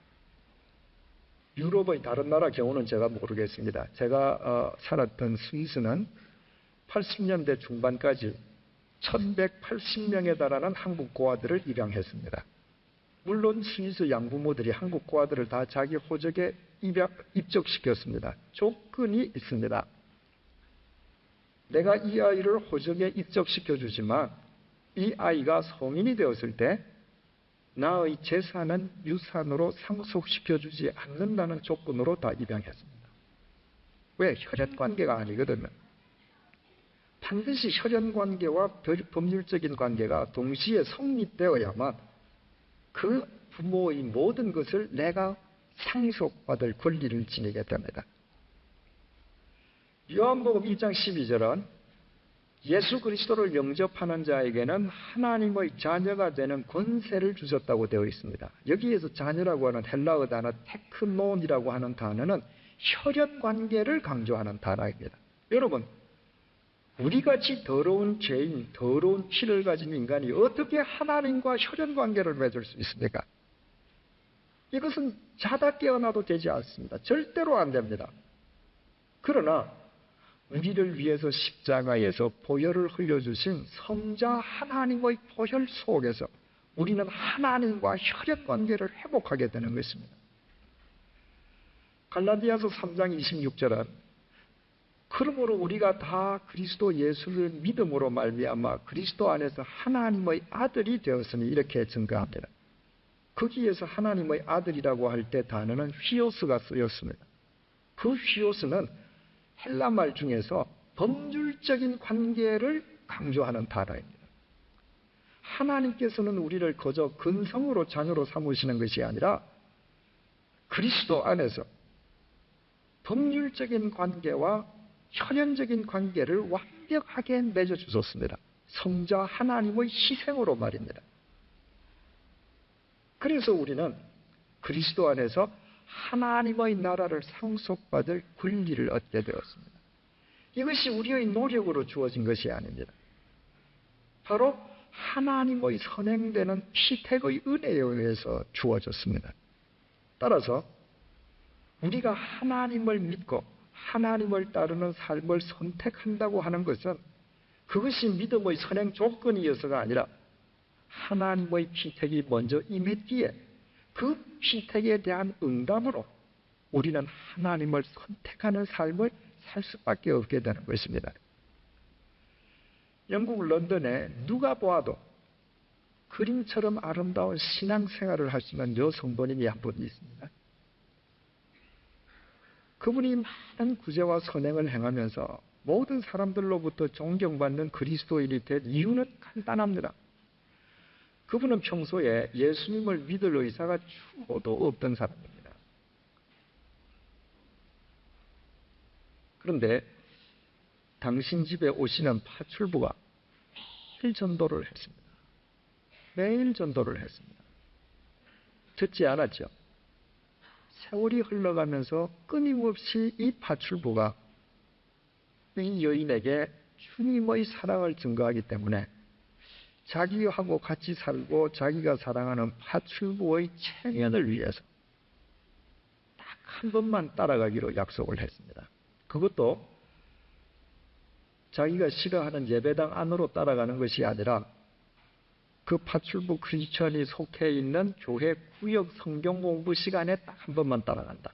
[SPEAKER 1] 유럽의 다른 나라 경우는 제가 모르겠습니다. 제가 살았던 스위스는 80년대 중반까지 1180명에 달하는 한국 고아들을 입양했습니다. 물론 스위스 양부모들이 한국 고아들을 다 자기 호적에 입적시켰습니다. 조건이 있습니다. 내가 이 아이를 호적에 입적시켜주지만 이 아이가 성인이 되었을 때 나의 재산은 유산으로 상속시켜주지 않는다는 조건으로 다 입양했습니다. 왜? 혈연관계가 아니거든요. 반드시 혈연관계와 법률적인 관계가 동시에 성립되어야만 그 부모의 모든 것을 내가 상속받을 권리를 지니게 됩니다. 요한복음 1장 12절은 예수 그리스도를 영접하는 자에게는 하나님의 자녀가 되는 권세를 주셨다고 되어 있습니다. 여기에서 자녀라고 하는 헬라어 단어 테크논이라고 하는 단어는 혈연관계를 강조하는 단어입니다. 여러분, 우리같이 더러운 죄인, 더러운 피를 가진 인간이 어떻게 하나님과 혈연관계를 맺을 수 있습니까? 이것은 자다 깨어나도 되지 않습니다. 절대로 안 됩니다. 그러나 우리를 위해서 십자가에서 보혈을 흘려주신 성자 하나님의 보혈 속에서 우리는 하나님과 혈연관계를 회복하게 되는 것입니다. 갈라디아서 3장 26절은 그러므로 우리가 다 그리스도 예수를 믿음으로 말미암아 그리스도 안에서 하나님의 아들이 되었으니 이렇게 증거합니다. 거기에서 하나님의 아들이라고 할 때 단어는 휘오스가 쓰였습니다. 그 휘오스는 헬라말 중에서 법률적인 관계를 강조하는 단어입니다. 하나님께서는 우리를 거저 근성으로 자녀로 삼으시는 것이 아니라 그리스도 안에서 법률적인 관계와 혈연적인 관계를 완벽하게 맺어주셨습니다. 성자 하나님의 희생으로 말입니다. 그래서 우리는 그리스도 안에서 하나님의 나라를 상속받을 권리를 얻게 되었습니다. 이것이 우리의 노력으로 주어진 것이 아닙니다. 바로 하나님의 선행되는 피택의 은혜에 의해서 주어졌습니다. 따라서 우리가 하나님을 믿고 하나님을 따르는 삶을 선택한다고 하는 것은 그것이 믿음의 선행 조건이어서가 아니라 하나님의 피택이 먼저 임했기에 그 피택에 대한 응답으로 우리는 하나님을 선택하는 삶을 살 수밖에 없게 되는 것입니다. 영국 런던에 누가 보아도 그림처럼 아름다운 신앙생활을 하시는 여성분이 한 분 있습니다. 그분이 많은 구제와 선행을 행하면서 모든 사람들로부터 존경받는 그리스도인이 된 이유는 간단합니다. 그분은 평소에 예수님을 믿을 의사가 죽어도 없던 사람입니다. 그런데 당신 집에 오시는 파출부가 매일 전도를 했습니다. 매일 전도를 했습니다. 듣지 않았죠. 세월이 흘러가면서 끊임없이 이 파출부가 이 여인에게 주님의 사랑을 증거하기 때문에 자기하고 같이 살고 자기가 사랑하는 파출부의 체면을 위해서 딱 한 번만 따라가기로 약속을 했습니다. 그것도 자기가 싫어하는 예배당 안으로 따라가는 것이 아니라 그 파출부 크리스천이 속해 있는 교회 구역 성경 공부 시간에 딱 한 번만 따라간다.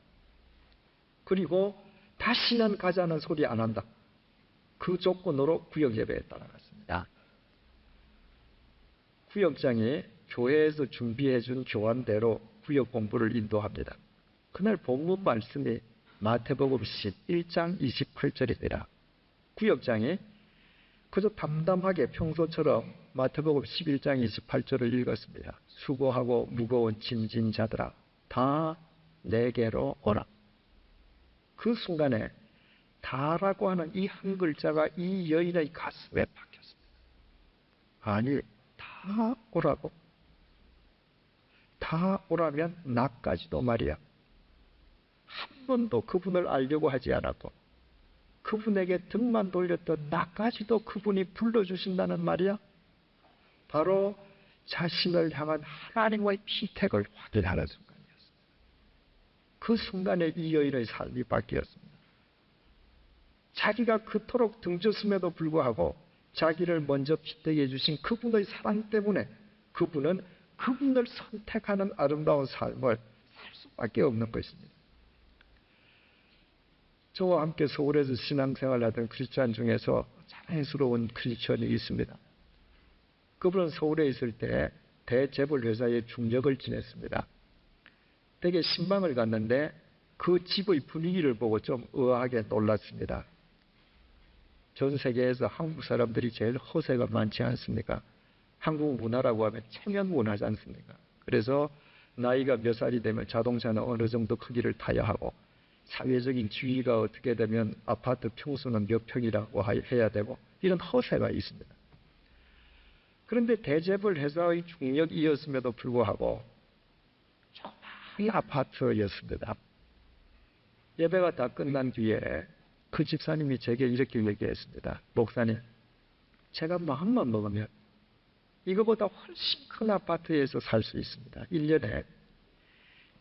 [SPEAKER 1] 그리고 다시는 가자는 소리 안 한다. 그 조건으로 구역 예배에 따라갔습니다. 구역장이 교회에서 준비해 준 교환대로 구역 공부를 인도합니다. 그날 본문 말씀이 마태복음 11장 28절이더라. 구역장이 그저 담담하게 평소처럼 마태복음 11장 28절을 읽었습니다. 수고하고 무거운 짐진 자들아 다 내게로 오라. 그 순간에 다라고 하는 이 한 글자가 이 여인의 가슴에 박혔습니다. 아니 다 오라고? 다 오라면 나까지도 말이야. 번도 그분을 알려고 하지 않았고 그분에게 등만 돌렸던 나까지도 그분이 불러주신다는 말이야. 바로 자신을 향한 하나님과의 피택을 확인하는 순간이었습니다. 그 순간에 이 여인의 삶이 바뀌었습니다. 자기가 그토록 등졌음에도 불구하고 자기를 먼저 피택해 주신 그분의 사랑 때문에 그분은 그분을 선택하는 아름다운 삶을 살 수밖에 없는 것입니다. 저와 함께 서울에서 신앙생활을 하던 크리스찬 중에서 자랑스러운 크리스찬이 있습니다. 그분은 서울에 있을 때 대재벌 회사의 중역을 지냈습니다. 되게 신방을 갔는데 그 집의 분위기를 보고 좀 의아하게 놀랐습니다. 전 세계에서 한국 사람들이 제일 허세가 많지 않습니까? 한국 문화라고 하면 체면 문화지 않습니까? 그래서 나이가 몇 살이 되면 자동차는 어느 정도 크기를 타야 하고 사회적인 지위가 어떻게 되면 아파트 평수는 몇 평이라고 해야 되고 이런 허세가 있습니다. 그런데 대재벌 회사의 중역이었음에도 불구하고 조그마한 아파트였습니다. 예배가 다 끝난 뒤에 그 집사님이 제게 이렇게 얘기했습니다. 목사님, 제가 마음만 먹으면 이거보다 훨씬 큰 아파트에서 살 수 있습니다. 1년에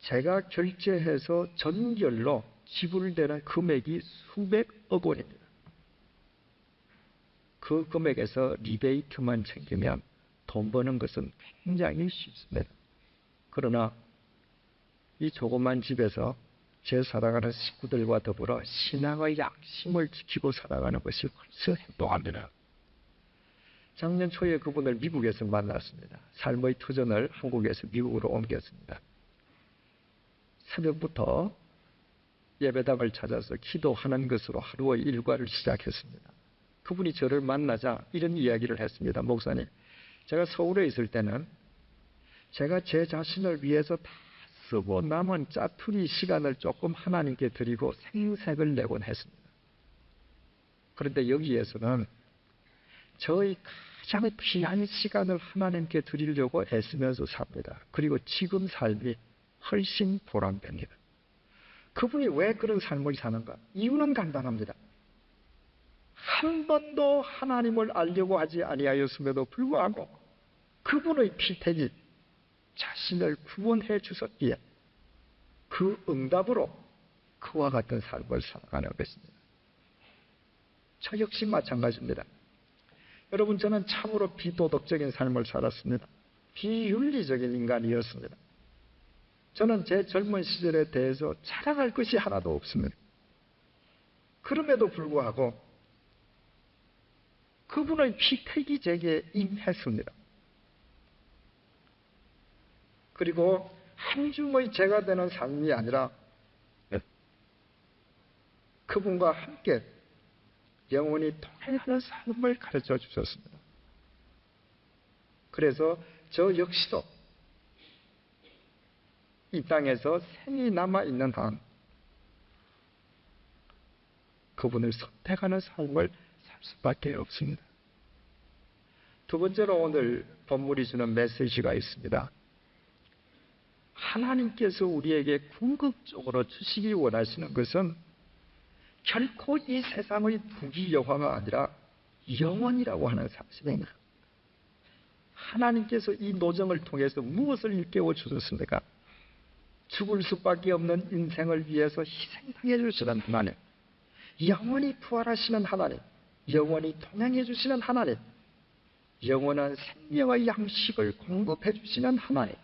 [SPEAKER 1] 제가 결제해서 전결로 지불되는 금액이 수백억 원입니다. 그 금액에서 리베이트만 챙기면 돈 버는 것은 굉장히 쉽습니다. 그러나 이 조그만 집에서 제 사랑하는 식구들과 더불어 신앙의 양심을 지키고 살아가는 것이 훨씬 행복합니다. 작년 초에 그분을 미국에서 만났습니다. 삶의 터전을 한국에서 미국으로 옮겼습니다. 새벽부터 예배당을 찾아서 기도하는 것으로 하루의 일과를 시작했습니다. 그분이 저를 만나자 이런 이야기를 했습니다. 목사님, 제가 서울에 있을 때는 제가 제 자신을 위해서 다 쓰고 남은 짜투리 시간을 조금 하나님께 드리고 생색을 내곤 했습니다. 그런데 여기에서는 저의 가장 귀한 시간을 하나님께 드리려고 애쓰면서 삽니다. 그리고 지금 삶이 훨씬 보람됩니다. 그분이 왜 그런 삶을 사는가? 이유는 간단합니다. 한 번도 하나님을 알려고 하지 아니하였음에도 불구하고 그분의 피택이 자신을 구원해 주셨기에 그 응답으로 그와 같은 삶을 살아가는 것입니다. 저 역시 마찬가지입니다. 여러분, 저는 참으로 비도덕적인 삶을 살았습니다. 비윤리적인 인간이었습니다. 저는 제 젊은 시절에 대해서 자랑할 것이 하나도 없습니다. 그럼에도 불구하고 그분의 피택이 제게 임했습니다. 그리고 한 줌의 제가 되는 삶이 아니라 그분과 함께 영원히 통하는 삶을 가르쳐 주셨습니다. 그래서 저 역시도 이 땅에서 생이 남아있는 한 그분을 선택하는 삶을 살 수밖에 없습니다. 두 번째로 오늘 본문이 주는 메시지가 있습니다. 하나님께서 우리에게 궁극적으로 주시기 원하시는 것은 결코 이 세상의 부귀 영화가 아니라 영원이라고 하는 사실입니다. 하나님께서 이 노정을 통해서 무엇을 일깨워 주셨습니까? 죽을 수밖에 없는 인생을 위해서 희생당해 주시는 하나님, 영원히 부활하시는 하나님, 영원히 동행해 주시는 하나님, 영원한 생명의 양식을 공급해 주시는 하나님,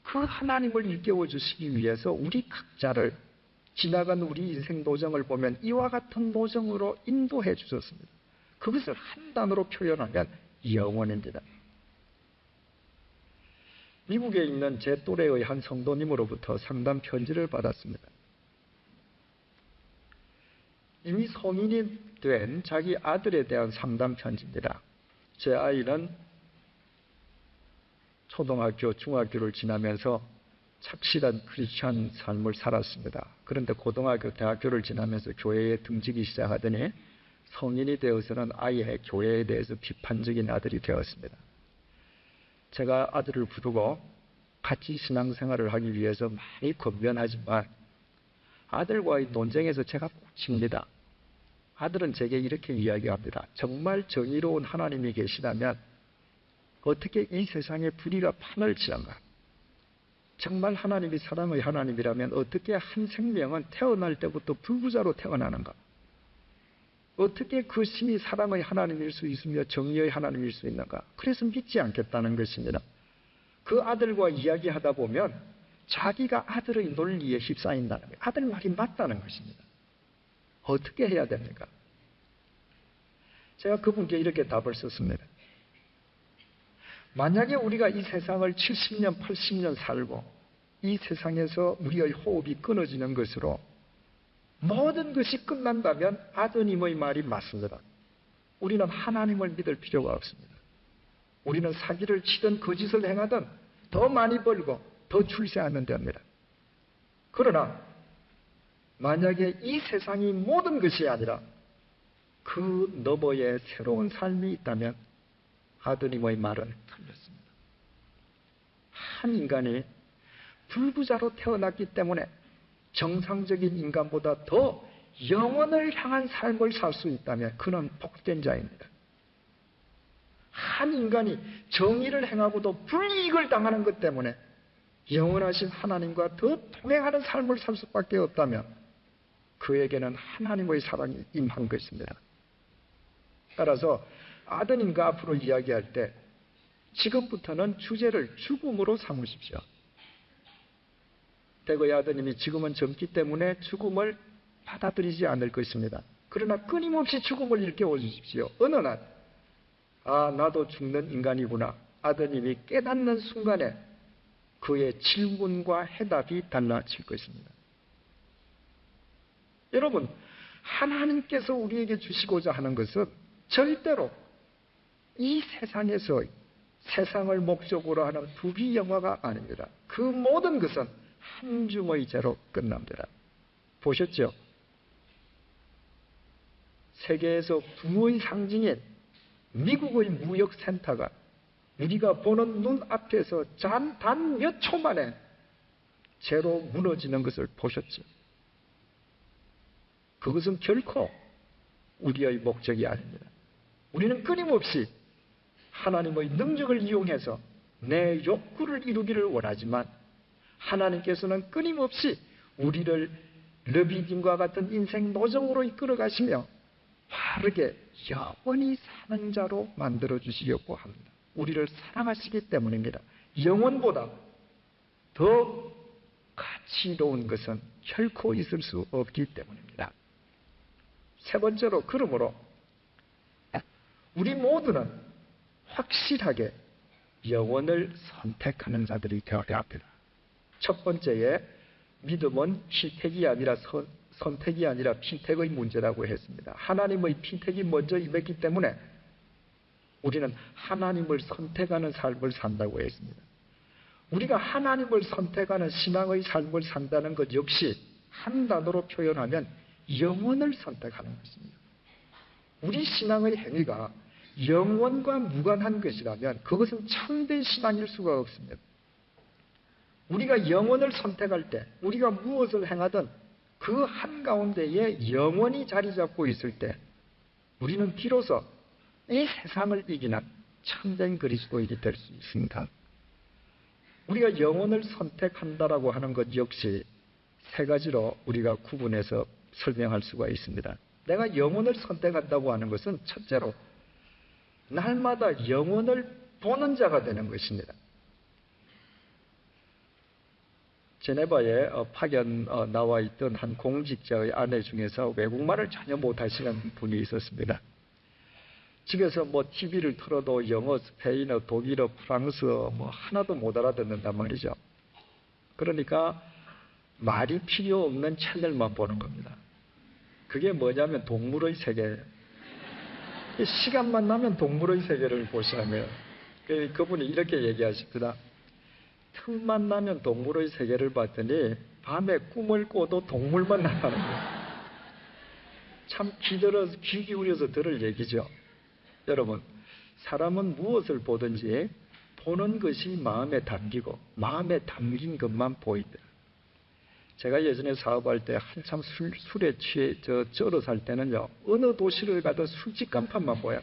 [SPEAKER 1] 그 하나님을 일깨워 주시기 위해서 우리 각자를 지나간 우리 인생 노정을 보면 이와 같은 노정으로 인도해 주셨습니다. 그것을 한 단어로 표현하면 영원입니다. 미국에 있는 제 또래의 한 성도님으로부터 상담 편지를 받았습니다. 이미 성인이 된 자기 아들에 대한 상담 편지입니다. 제 아이는 초등학교, 중학교를 지나면서 착실한 크리스찬 삶을 살았습니다. 그런데 고등학교, 대학교를 지나면서 교회에 등지기 시작하더니 성인이 되어서는 아예 교회에 대해서 비판적인 아들이 되었습니다. 제가 아들을 부르고 같이 신앙생활을 하기 위해서 많이 권면하지만 아들과의 논쟁에서 제가 칩니다. 아들은 제게 이렇게 이야기합니다. 정말 정의로운 하나님이 계시다면 어떻게 이 세상에 불의가 판을 치는가? 정말 하나님이 사랑의 하나님이라면 어떻게 한 생명은 태어날 때부터 불구자로 태어나는가? 어떻게 그 신이 사랑의 하나님일 수 있으며 정의의 하나님일 수 있는가? 그래서 믿지 않겠다는 것입니다. 그 아들과 이야기하다 보면 자기가 아들의 논리에 휩싸인다는 거예요. 아들 말이 맞다는 것입니다. 어떻게 해야 됩니까? 제가 그분께 이렇게 답을 썼습니다. 만약에 우리가 이 세상을 70년, 80년 살고 이 세상에서 우리의 호흡이 끊어지는 것으로 모든 것이 끝난다면 아드님의 말이 맞습니다. 우리는 하나님을 믿을 필요가 없습니다. 우리는 사기를 치든 거짓을 행하든 더 많이 벌고 더 출세하면 됩니다. 그러나 만약에 이 세상이 모든 것이 아니라 그 너머에 새로운 삶이 있다면 아드님의 말은 틀렸습니다. 한 인간이 불구자로 태어났기 때문에 정상적인 인간보다 더 영혼을 향한 삶을 살 수 있다면 그는 복된 자입니다. 한 인간이 정의를 행하고도 불이익을 당하는 것 때문에 영원하신 하나님과 더 동행하는 삶을 살 수밖에 없다면 그에게는 하나님의 사랑이 임한 것입니다. 따라서 아드님과 앞으로 이야기할 때 지금부터는 주제를 죽음으로 삼으십시오. 대거의 아드님이 지금은 젊기 때문에 죽음을 받아들이지 않을 것입니다. 그러나 끊임없이 죽음을 일깨워 주십시오. 어느 날, 아, 나도 죽는 인간이구나. 아드님이 깨닫는 순간에 그의 질문과 해답이 달라질 것입니다. 여러분, 하나님께서 우리에게 주시고자 하는 것은 절대로 이 세상에서 세상을 목적으로 하는 부귀 영화가 아닙니다. 그 모든 것은 한 줌의 죄로 끝납니다. 보셨죠? 세계에서 부의 상징인 미국의 무역센터가 우리가 보는 눈앞에서 단 몇 초 만에 죄로 무너지는 것을 보셨죠? 그것은 결코 우리의 목적이 아닙니다. 우리는 끊임없이 하나님의 능력을 이용해서 내 욕구를 이루기를 원하지만 하나님께서는 끊임없이 우리를 르비딤과 같은 인생 노정으로 이끌어 가시며 바르게 영원히 사는 자로 만들어 주시려고 합니다. 우리를 사랑하시기 때문입니다. 영원보다 더 가치로운 것은 결코 있을 수 없기 때문입니다. 세 번째로, 그러므로 우리 모두는 확실하게 영원을 선택하는 자들이 되어야 합니다. 첫 번째에 믿음은 필택이 아니라 선택이 아니라 필택의 문제라고 했습니다. 하나님의 필택이 먼저 임했기 때문에 우리는 하나님을 선택하는 삶을 산다고 했습니다. 우리가 하나님을 선택하는 신앙의 삶을 산다는 것 역시 한 단어로 표현하면 영원을 선택하는 것입니다. 우리 신앙의 행위가 영원과 무관한 것이라면 그것은 참된 신앙일 수가 없습니다. 우리가 영원을 선택할 때 우리가 무엇을 행하든 그 한가운데에 영원히 자리 잡고 있을 때 우리는 비로소 이 세상을 이기는 참된 그리스도인이 될 수 있습니다. 우리가 영원을 선택한다라고 하는 것 역시 세 가지로 우리가 구분해서 설명할 수가 있습니다. 내가 영원을 선택한다고 하는 것은 첫째로 날마다 영원을 보는 자가 되는 것입니다. 제네바에 파견 나와 있던 한 공직자의 아내 중에서 외국말을 전혀 못하시는 분이 있었습니다. 집에서 TV를 틀어도 영어, 스페인어, 독일어, 프랑스어 하나도 못 알아듣는단 말이죠. 그러니까 말이 필요 없는 채널만 보는 겁니다. 그게 뭐냐면 동물의 세계예요. 시간만 나면 동물의 세계를 보시라며요. 그분이 이렇게 얘기하십니다. 틈만 나면 동물의 세계를 봤더니 밤에 꿈을 꿔도 동물만 나타나는 거예요. 참 귀 기울여서 들을 얘기죠. 여러분, 사람은 무엇을 보든지 보는 것이 마음에 담기고 마음에 담긴 것만 보인다. 제가 예전에 사업할 때 한참 술에 취해 쩔어 살 때는요, 어느 도시를 가도 술집 간판만 보여.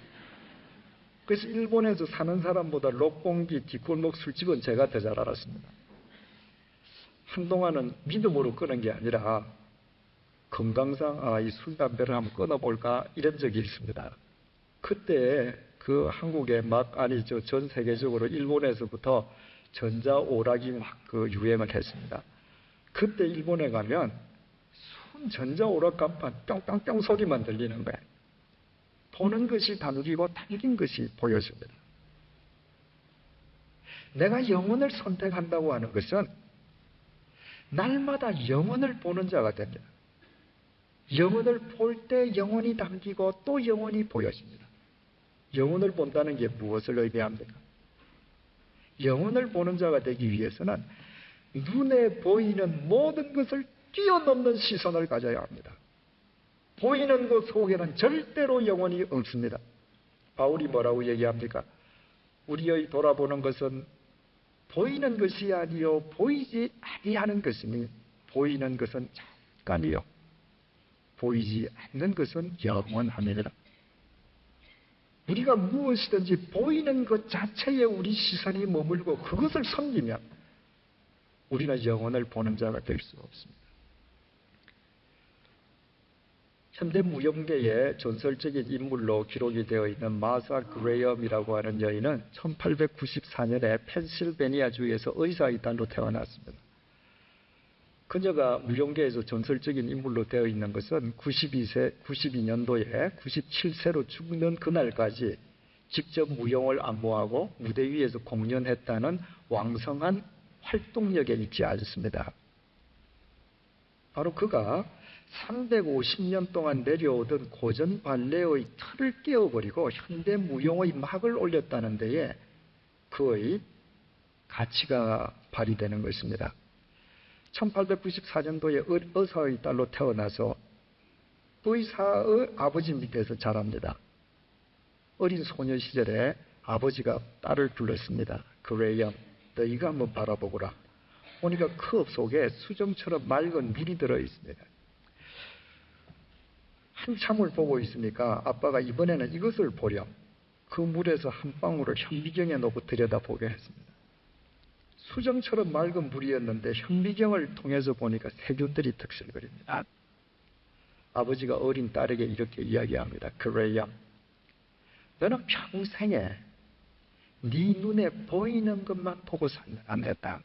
[SPEAKER 1] 그래서 일본에서 사는 사람보다 록봉기 뒷골목 술집은 제가 더 잘 알았습니다. 한동안은 믿음으로 끄는 게 아니라 건강상 이 술, 담배를 한번 끊어볼까 이런 적이 있습니다. 그때 그 한국에 전 세계적으로 일본에서부터 전자오락이 막 유행을 했습니다. 그때 일본에 가면 전자오락 간판 뿅뿅뿅 소리만 들리는 거예요. 보는 것이 당기고 당긴 것이 보여집니다. 내가 영혼을 선택한다고 하는 것은 날마다 영혼을 보는 자가 됩니다. 영혼을 볼 때 영혼이 당기고 또 영혼이 보여집니다. 영혼을 본다는 게 무엇을 의미합니까? 영혼을 보는 자가 되기 위해서는 눈에 보이는 모든 것을 뛰어넘는 시선을 가져야 합니다. 보이는 것 속에는 절대로 영혼이 없습니다. 바울이 뭐라고 얘기합니까? 우리의 돌아보는 것은 보이는 것이 아니요 보이지 아니하는 것이니 보이는 것은 잠깐이요 보이지 않는 것은 영원합니다. 우리가 무엇이든지 보이는 것 자체에 우리 시선이 머물고 그것을 섬기면 우리는 영혼을 보는 자가 될 수 없습니다. 현대 무용계의 전설적인 인물로 기록이 되어 있는 마사 그레이엄이라고 하는 여인은 1894년에 펜실베니아주에서 의사의 딸로 태어났습니다. 그녀가 무용계에서 전설적인 인물로 되어 있는 것은 92년도에 97세로 죽는 그날까지 직접 무용을 안무하고 무대 위에서 공연했다는 왕성한 활동력에 있지 않습니다. 바로 그가 350년 동안 내려오던 고전 발레의 틀을 깨어버리고 현대 무용의 막을 올렸다는 데에 그의 가치가 발휘되는 것입니다. 1894년도에 의사의 딸로 태어나서 의사의 아버지 밑에서 자랍니다. 어린 소녀 시절에 아버지가 딸을 불렀습니다. 그레이엄, 너희가 한번 바라보거라. 보니까 컵 속에 수정처럼 맑은 물이 들어있습니다. 한참을 보고 있으니까 아빠가 이번에는 이것을 보렴. 그 물에서 한 방울을 현미경에 놓고 들여다보게 했습니다. 수정처럼 맑은 물이었는데 현미경을 통해서 보니까 세균들이 득실거립니다. 아버지가 어린 딸에게 이렇게 이야기합니다. 그레이엄, 너는 평생에 네 눈에 보이는 것만 보고 살면 안 된다.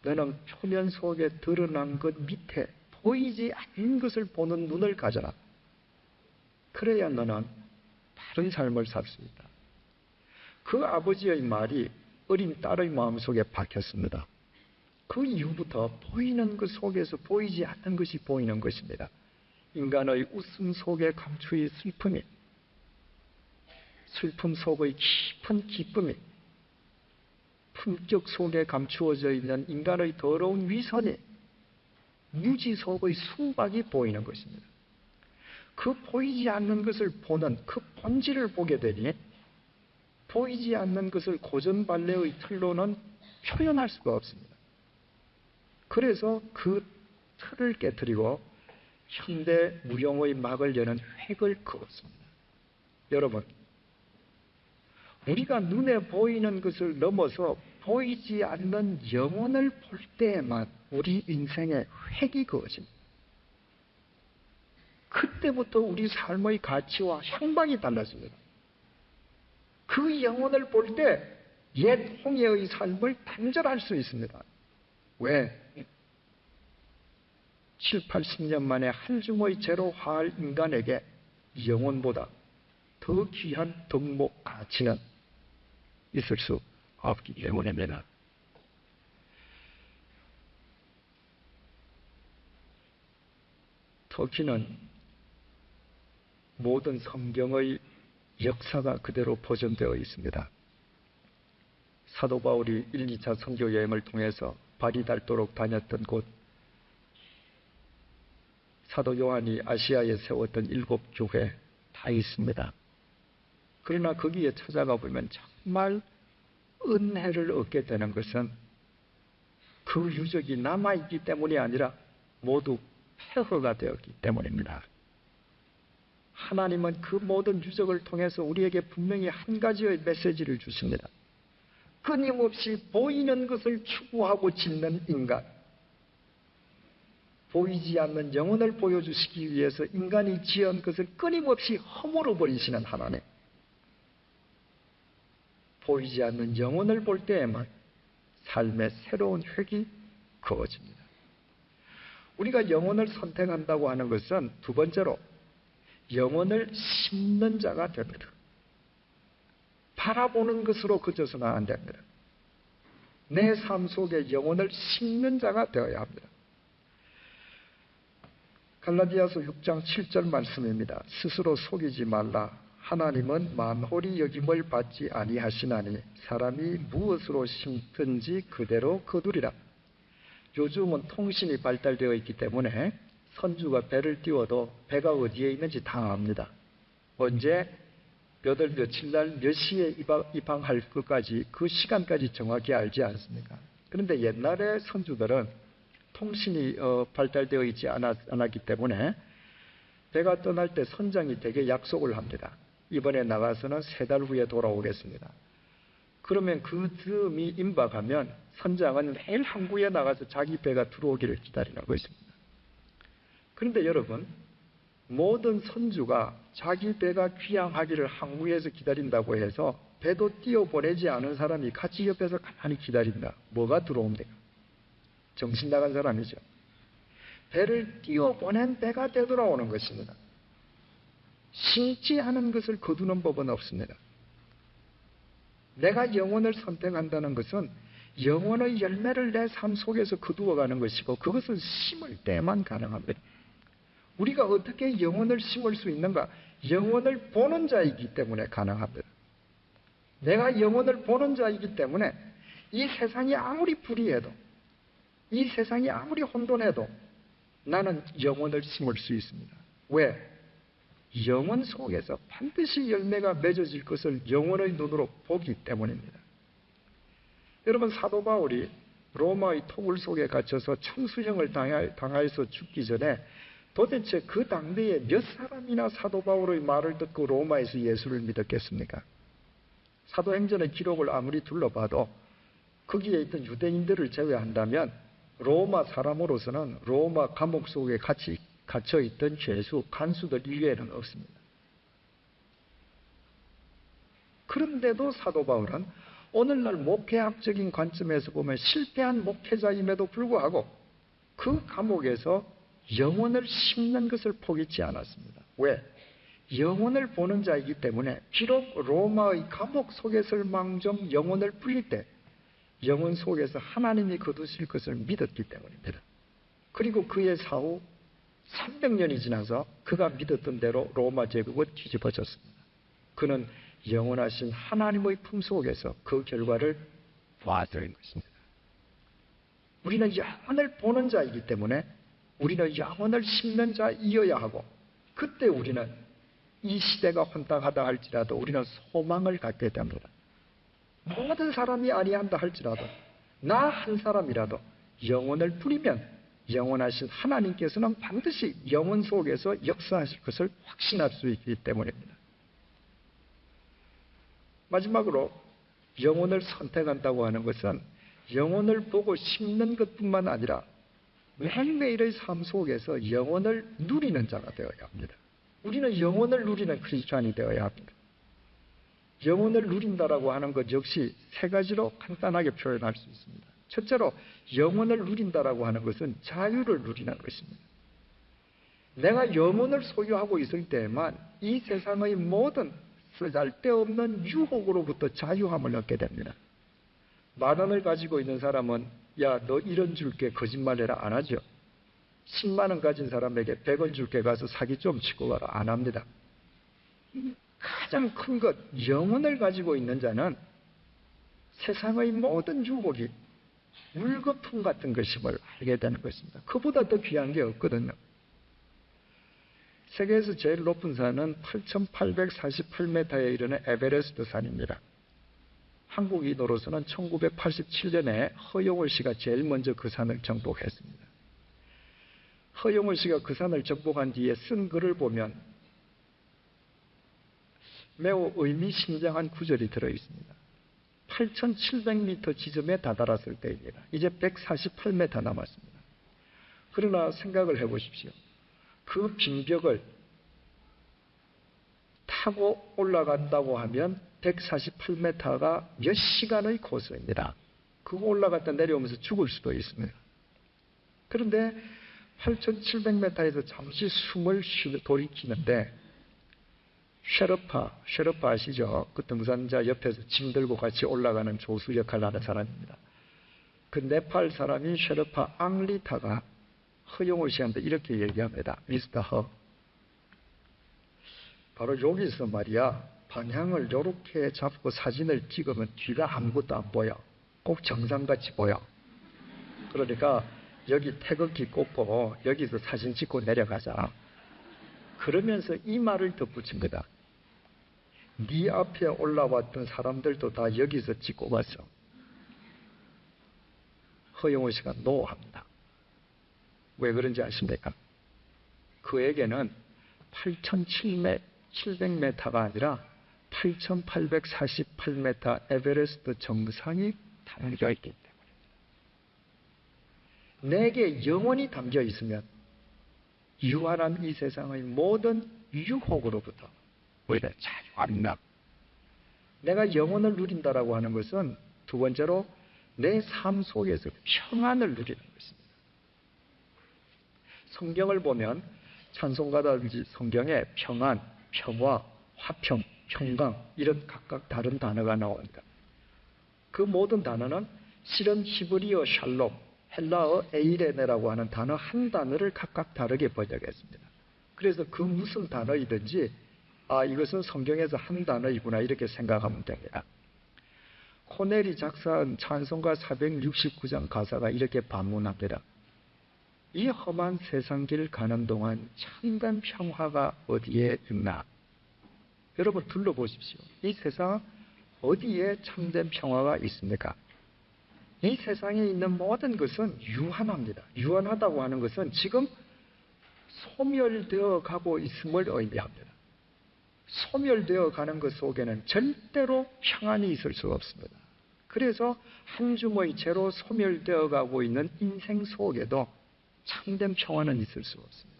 [SPEAKER 1] 너는 표면 속에 드러난 것 밑에 보이지 않는 것을 보는 눈을 가져라. 그래야 너는 바른 삶을 살 수 있다. 그 아버지의 말이 어린 딸의 마음속에 박혔습니다. 그 이후부터 보이는 것 속에서 보이지 않는 것이 보이는 것입니다. 인간의 웃음 속에 감추인 슬픔이, 슬픔 속의 깊은 기쁨이, 품격 속에 감추어져 있는 인간의 더러운 위선이, 무지 속의 순박이 보이는 것입니다. 그 보이지 않는 것을 보는 그 본질을 보게 되니 보이지 않는 것을 고전 발레의 틀로는 표현할 수가 없습니다. 그래서 그 틀을 깨뜨리고 현대 무용의 막을 여는 획을 그었습니다. 여러분, 우리가 눈에 보이는 것을 넘어서 보이지 않는 영혼을 볼 때에만 우리 인생에 획이 그어집니다. 그때부터 우리 삶의 가치와 향방이 달라집니다. 그 영혼을 볼 때 옛 홍해의 삶을 단절할 수 있습니다. 왜? 7, 80년 만에 한 줌의 죄로 화할 인간에게 영혼보다 더 귀한 덕목 가치는 있을 수 없기 때문입니다. 터키는 모든 성경의 역사가 그대로 보존되어 있습니다. 사도 바울이 1, 2차 선교 여행을 통해서 발이 닳도록 다녔던 곳, 사도 요한이 아시아에 세웠던 7 교회 다 있습니다. 그러나 거기에 찾아가 보면 정말 은혜를 얻게 되는 것은 그 유적이 남아있기 때문이 아니라 모두 폐허가 되었기 때문입니다. 하나님은 그 모든 유적을 통해서 우리에게 분명히 한 가지의 메시지를 주십니다. 끊임없이 보이는 것을 추구하고 짓는 인간, 보이지 않는 영혼을 보여주시기 위해서 인간이 지은 것을 끊임없이 허물어 버리시는 하나님, 보이지 않는 영혼을 볼 때에만 삶의 새로운 획이 그어집니다. 우리가 영혼을 선택한다고 하는 것은 두 번째로 영혼을 심는 자가 됩니다. 바라보는 것으로 그쳐서는 안 됩니다. 내 삶 속에 영혼을 심는 자가 되어야 합니다. 갈라디아서 6장 7절 말씀입니다. 스스로 속이지 말라. 하나님은 만홀히 여김을 받지 아니하시나니 사람이 무엇으로 심든지 그대로 거두리라. 요즘은 통신이 발달되어 있기 때문에 선주가 배를 띄워도 배가 어디에 있는지 다 압니다. 언제 몇 월 며칠 날 몇 시에 입항할 것까지 그 시간까지 정확히 알지 않습니까? 그런데 옛날에 선주들은 통신이 발달되어 있지 않았기 때문에 배가 떠날 때 선장이 대개 약속을 합니다. 이번에 나가서는 3달 후에 돌아오겠습니다. 그러면 그 즈음이 임박하면 선장은 매일 항구에 나가서 자기 배가 들어오기를 기다리는 것입니다. 그런데 여러분, 모든 선주가 자기 배가 귀향하기를 항구에서 기다린다고 해서 배도 띄워보내지 않은 사람이 같이 옆에서 가만히 기다린다. 뭐가 들어옵니까? 정신 나간 사람이죠. 배를 띄워보낸 배가 되돌아오는 것입니다. 심지 않은 것을 거두는 법은 없습니다. 내가 영혼을 선택한다는 것은 영혼의 열매를 내 삶 속에서 거두어가는 것이고 그것을 심을 때만 가능합니다. 우리가 어떻게 영혼을 심을 수 있는가? 영혼을 보는 자이기 때문에 가능합니다. 내가 영혼을 보는 자이기 때문에 이 세상이 아무리 불의해도, 이 세상이 아무리 혼돈해도 나는 영혼을 심을 수 있습니다. 왜? 영혼 속에서 반드시 열매가 맺어질 것을 영혼의 눈으로 보기 때문입니다. 여러분, 사도 바울이 로마의 토굴 속에 갇혀서 청수형을 당하여서 죽기 전에 도대체 그 당대에 몇 사람이나 사도 바울의 말을 듣고 로마에서 예수를 믿었겠습니까? 사도행전의 기록을 아무리 둘러봐도 거기에 있던 유대인들을 제외한다면 로마 사람으로서는 로마 감옥 속에 같이 갇혀있던 죄수, 간수들 이외에는 없습니다. 그런데도 사도 바울은 오늘날 목회학적인 관점에서 보면 실패한 목회자임에도 불구하고 그 감옥에서 영혼을 심는 것을 포기치 않았습니다. 왜? 영혼을 보는 자이기 때문에 비록 로마의 감옥 속에서망정 영혼을 불릴 때 영혼 속에서 하나님이 거두실 것을 믿었기 때문입니다. 그리고 그의 사후 300년이 지나서 그가 믿었던 대로 로마 제국은 뒤집어졌습니다. 그는 영원하신 하나님의 품 속에서 그 결과를 보았던 것입니다. 우리는 영혼을 보는 자이기 때문에 우리는 영혼을 심는 자이어야 하고, 그때 우리는 이 시대가 혼탁하다 할지라도 우리는 소망을 갖게 됩니다. 모든 사람이 아니한다 할지라도 나 한 사람이라도 영혼을 부리면 영원하신 하나님께서는 반드시 영혼 속에서 역사하실 것을 확신할 수 있기 때문입니다. 마지막으로 영혼을 선택한다고 하는 것은 영혼을 보고 심는 것뿐만 아니라 매일매일의 삶 속에서 영혼을 누리는 자가 되어야 합니다. 우리는 영혼을 누리는 크리스찬이 되어야 합니다. 영혼을 누린다라고 하는 것 역시 3가지로 간단하게 표현할 수 있습니다. 첫째로 영혼을 누린다라고 하는 것은 자유를 누리는 것입니다. 내가 영혼을 소유하고 있을 때에만 이 세상의 모든 쓸데없는 유혹으로부터 자유함을 얻게 됩니다. 10,000원을 가지고 있는 사람은 야, 너 1원 줄게 거짓말해라 안 하죠. 10만 원 가진 사람에게 100원 줄게 가서 사기 좀 치고 가라 안 합니다. 가장 큰 것, 영혼을 가지고 있는 자는 세상의 모든 유혹이 물거품 같은 것임을 알게 되는 것입니다. 그보다 더 귀한 게 없거든요. 세계에서 제일 높은 산은 8,848m에 이르는 에베레스트 산입니다. 한국인으로서는 1987년에 허용월 씨가 제일 먼저 그 산을 정복했습니다. 허용월 씨가 그 산을 정복한 뒤에 쓴 글을 보면 매우 의미심장한 구절이 들어있습니다. 8,700m 지점에 다다랐을 때입니다. 이제 148m 남았습니다. 그러나 생각을 해보십시오. 그 빙벽을 타고 올라간다고 하면 148m가 몇 시간의 코스입니다. 그거 올라갔다 내려오면서 죽을 수도 있습니다. 그런데 8,700m에서 잠시 숨을 돌이키는데 셰르파 아시죠? 그 등산자 옆에서 짐 들고 같이 올라가는 조수 역할을 하는 사람입니다. 그 네팔 사람인 셰르파 앙리타가 허용호 씨한테 이렇게 얘기합니다. 미스터 허, 바로 여기서 말이야, 방향을 이렇게 잡고 사진을 찍으면 뒤가 아무것도 안 보여. 꼭 정상같이 보여. 그러니까 여기 태극기 꽂고 여기서 사진 찍고 내려가자. 그러면서 이 말을 덧붙인 거다. 네 앞에 올라왔던 사람들도 다 여기서 찍고 갔어. 허용호 씨가 노합니다. 왜 그런지 아십니까? 그에게는 8,700m가 아니라 8,848m 에베레스트 정상이 담겨 있기 때문에, 내게 영원히 담겨 있으면 유한한 이 세상의 모든 유혹으로부터 오히려 자유합니다. 내가 영원을 누린다라고 하는 것은 두 번째로 내 삶 속에서 평안을 누리는 것입니다. 성경을 보면 찬송가든지 성경에 평안, 평화, 화평, 평강 이런 각각 다른 단어가 나옵니다. 그 모든 단어는 실은 히브리어 샬롬, 헬라어 에이레네라고 하는 단어 한 단어를 각각 다르게 번역했습니다. 그래서 그 무슨 단어이든지 이것은 성경에서 한 단어이구나 이렇게 생각하면 됩니다. 코넬이 작사한 찬송가 469장 가사가 이렇게 반문합니다. 이 험한 세상 길 가는 동안 참된 평화가 어디에 있나? 여러분 둘러보십시오. 이 세상 어디에 참된 평화가 있습니까? 이 세상에 있는 모든 것은 유한합니다. 유한하다고 하는 것은 지금 소멸되어 가고 있음을 의미합니다. 소멸되어 가는 것 속에는 절대로 평안이 있을 수가 없습니다. 그래서 한 줌의 채로 소멸되어 가고 있는 인생 속에도 참된 평화는 있을 수가 없습니다.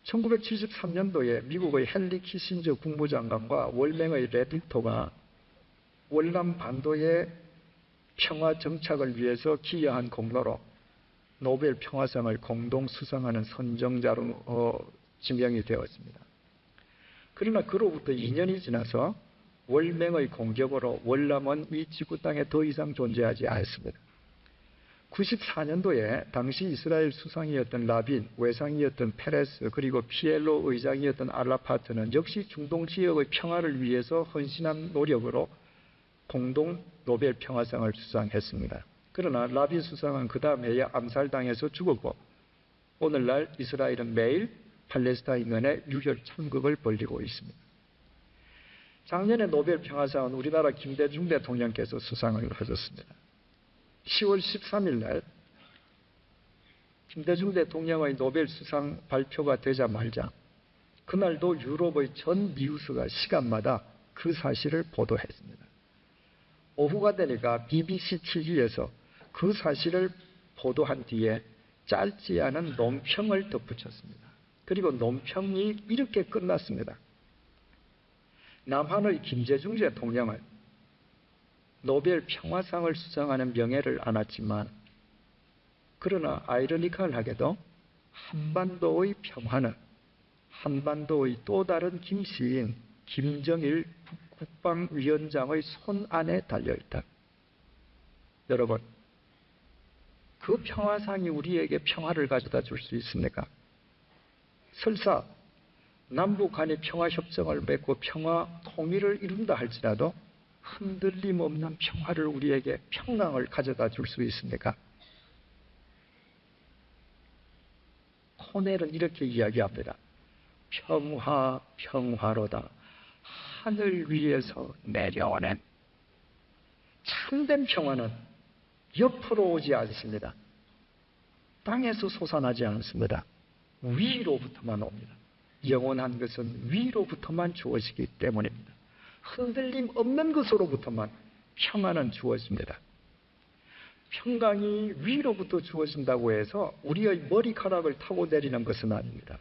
[SPEAKER 1] 1973년도에 미국의 헨리 키신저 국무장관과 월맹의 레디토가 월남 반도의 평화 정착을 위해서 기여한 공로로 노벨 평화상을 공동 수상하는 선정자로 지명이 되었습니다. 그러나 그로부터 2년이 지나서 월맹의 공격으로 월남은 이 지구 땅에 더 이상 존재하지 않았습니다. 94년도에 당시 이스라엘 수상이었던 라빈, 외상이었던 페레스, 그리고 피엘로 의장이었던 알라파트는 역시 중동 지역의 평화를 위해서 헌신한 노력으로 공동 노벨 평화상을 수상했습니다. 그러나 라빈 수상은 그 다음 해에 암살당해서 죽었고, 오늘날 이스라엘은 매일 팔레스타인군의 유혈 참극을 벌이고 있습니다. 작년에 노벨 평화상은 우리나라 김대중 대통령께서 수상을 하셨습니다. 10월 13일 날 김대중 대통령의 노벨 수상 발표가 되자마자 그날도 유럽의 전 뉴스가 시간마다 그 사실을 보도했습니다. 오후가 되니까 BBC TV에서 그 사실을 보도한 뒤에 짧지 않은 논평을 덧붙였습니다. 그리고 논평이 이렇게 끝났습니다. 남한의 김대중 대통령은 노벨 평화상을 수상하는 명예를 안았지만, 그러나 아이러니컬하게도 한반도의 평화는 한반도의 또 다른 김씨인 김정일 국방위원장의 손 안에 달려있다. 여러분, 그 평화상이 우리에게 평화를 가져다 줄 수 있습니까? 설사 남북 간의 평화협정을 맺고 평화 통일을 이룬다 할지라도 흔들림 없는 평화를 우리에게, 평강을 가져다 줄 수 있습니까? 코넬은 이렇게 이야기합니다. 평화, 평화로다. 하늘 위에서 내려오는 참된 평화는 옆으로 오지 않습니다. 땅에서 솟아나지 않습니다. 위로부터만 옵니다. 영원한 것은 위로부터만 주어지기 때문입니다. 흔들림 없는 것으로부터만 평안은 주어집니다. 평강이 위로부터 주어진다고 해서 우리의 머리카락을 타고 내리는 것은 아닙니다.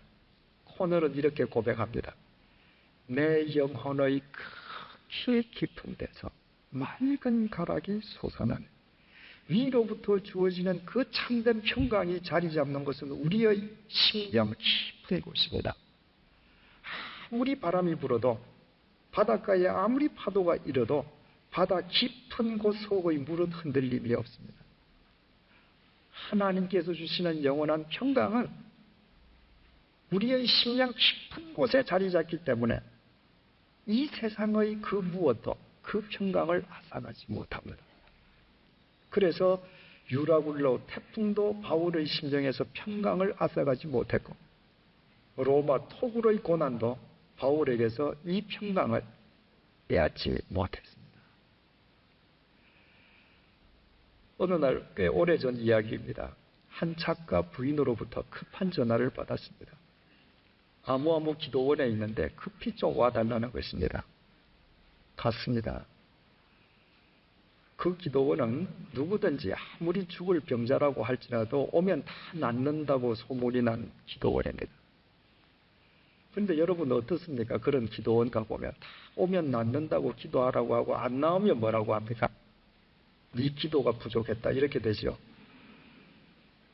[SPEAKER 1] 오늘은 이렇게 고백합니다. 내 영혼의 극히 깊은 데서 맑은 가락이 솟아나는 위로부터 주어지는 그 참된 평강이 자리 잡는 것은 우리의 심령 깊은 곳입니다. 아무리 바람이 불어도 바닷가에 아무리 파도가 일어도 바다 깊은 곳 속의 물은 흔들림이 없습니다. 하나님께서 주시는 영원한 평강은 우리의 심령 깊은 곳에 자리 잡기 때문에 이 세상의 그 무엇도 그 평강을 앗아가지 못합니다. 그래서 유라굴로 태풍도 바울의 심령에서 평강을 앗아가지 못했고 로마 토굴의 고난도 바울에게서 이 평강을 빼앗지 못했습니다. 어느 날 꽤 오래전 이야기입니다. 한 작가 부인으로부터 급한 전화를 받았습니다. 아무 기도원에 있는데 급히 좀 와달라는 것입니다. 갔습니다. 그 기도원은 누구든지 아무리 죽을 병자라고 할지라도 오면 다 낫는다고 소문이 난 기도원입니다. 그런데 여러분 어떻습니까? 그런 기도원 가보면 다 오면 낫는다고 기도하라고 하고 안 나오면 뭐라고 합니까? 네 기도가 부족했다 이렇게 되죠.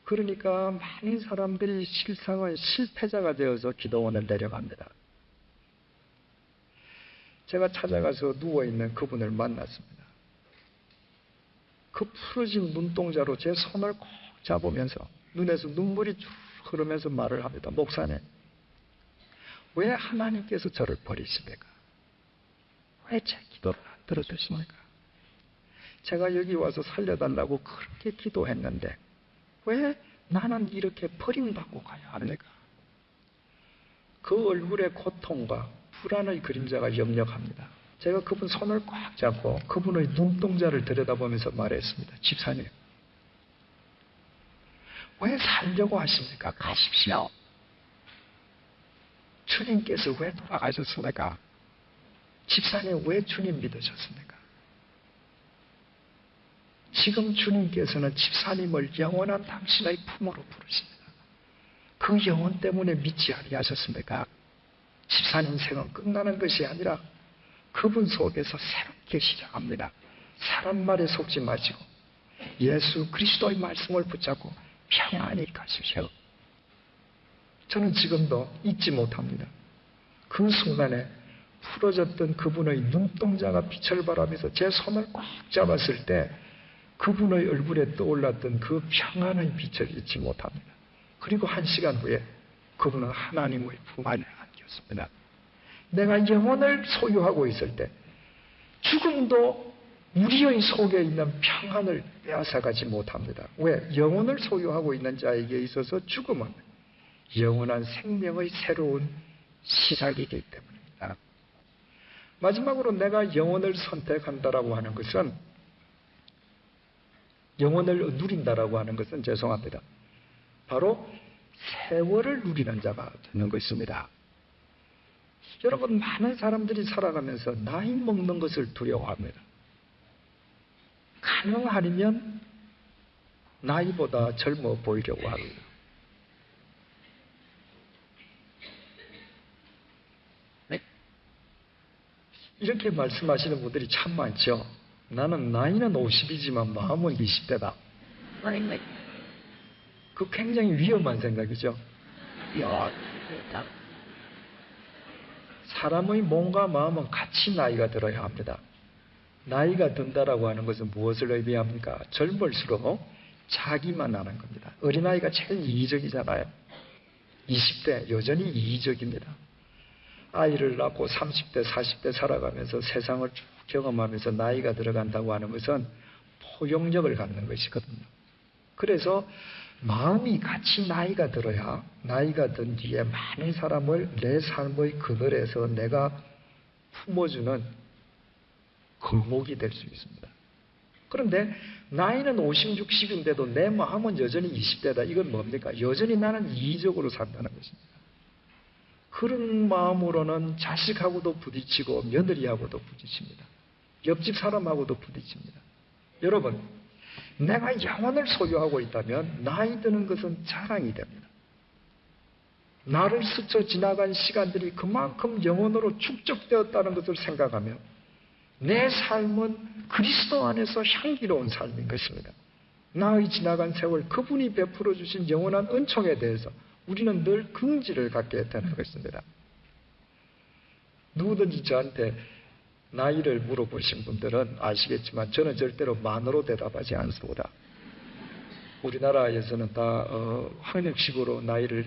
[SPEAKER 1] 그러니까 많은 사람들이 실패자가 되어서 기도원을 내려갑니다. 제가 찾아가서 누워있는 그분을 만났습니다. 그 푸르진 눈동자로 제 손을 꼭 잡으면서 눈에서 눈물이 쭉 흐르면서 말을 합니다. 목사님, 왜 하나님께서 저를 버리십니까? 왜 제 기도를 안 들어주십니까? 제가 여기 와서 살려달라고 그렇게 기도했는데 왜 나는 이렇게 버림받고 가야 합니까? 그 얼굴의 고통과 불안의 그림자가 역력합니다. 제가 그분 손을 꽉 잡고 그분의 눈동자를 들여다보면서 말했습니다. 집사님, 왜 살려고 하십니까? 가십시오. 주님께서 왜 돌아가셨습니까? 집사님, 왜 주님 믿으셨습니까? 지금 주님께서는 집사님을 영원한 당신의 품으로 부르십니다. 그 영혼 때문에 믿지 아니하셨습니까? 집사님 생은 끝나는 것이 아니라 그분 속에서 새롭게 시작합니다. 사람 말에 속지 마시고 예수 그리스도의 말씀을 붙잡고 평안히 가십시오. 저는 지금도 잊지 못합니다. 그 순간에 풀어졌던 그분의 눈동자가 빛을 발하면서 제 손을 꽉 잡았을 때 그분의 얼굴에 떠올랐던 그 평안의 빛을 잊지 못합니다. 그리고 1시간 후에 그분은 하나님의 품 안에 안겼습니다. 내가 영혼을 소유하고 있을 때 죽음도 우리의 속에 있는 평안을 빼앗아가지 못합니다. 왜? 영혼을 소유하고 있는 자에게 있어서 죽음은 영원한 생명의 새로운 시작이기 때문입니다. 마지막으로 내가 영혼을 선택한다라고 하는 것은 영혼을 누린다라고 하는 것은 죄송합니다. 바로 세월을 누리는 자가 되는 것입니다. 여러분, 많은 사람들이 살아가면서 나이 먹는 것을 두려워합니다. 가능하면 나이보다 젊어 보이려고 합니다. 네? 이렇게 말씀하시는 분들이 참 많죠. 나는 나이는 50이지만 마음은 20대다. 그 굉장히 위험한 생각이죠. 사람의 몸과 마음은 같이 나이가 들어야 합니다. 나이가 든다라고 하는 것은 무엇을 의미합니까? 젊을수록 자기만 하는 겁니다. 어린아이가 제일 이기적이잖아요. 20대 여전히 이기적입니다. 아이를 낳고 30대, 40대 살아가면서 세상을 쭉 경험하면서 나이가 들어간다고 하는 것은 포용력을 갖는 것이거든요. 그래서 마음이 같이 나이가 들어야 나이가 든 뒤에 많은 사람을 내 삶의 그늘에서 내가 품어주는 거목이 될 수 있습니다. 그런데 나이는 50, 60인데도 내 마음은 여전히 20대다. 이건 뭡니까? 여전히 나는 이기적으로 산다는 것입니다. 그런 마음으로는 자식하고도 부딪히고 며느리하고도 부딪힙니다. 옆집 사람하고도 부딪힙니다. 여러분, 내가 영혼을 소유하고 있다면 나이 드는 것은 자랑이 됩니다. 나를 스쳐 지나간 시간들이 그만큼 영혼으로 축적되었다는 것을 생각하며 내 삶은 그리스도 안에서 향기로운 삶인 것입니다. 나의 지나간 세월, 그분이 베풀어 주신 영원한 은총에 대해서 우리는 늘 긍지를 갖게 되는 것입니다. 누구든지 저한테 나이를 물어보신 분들은 아시겠지만 저는 절대로 만으로 대답하지 않습니다. 우리나라에서는 다 학력식으로 나이를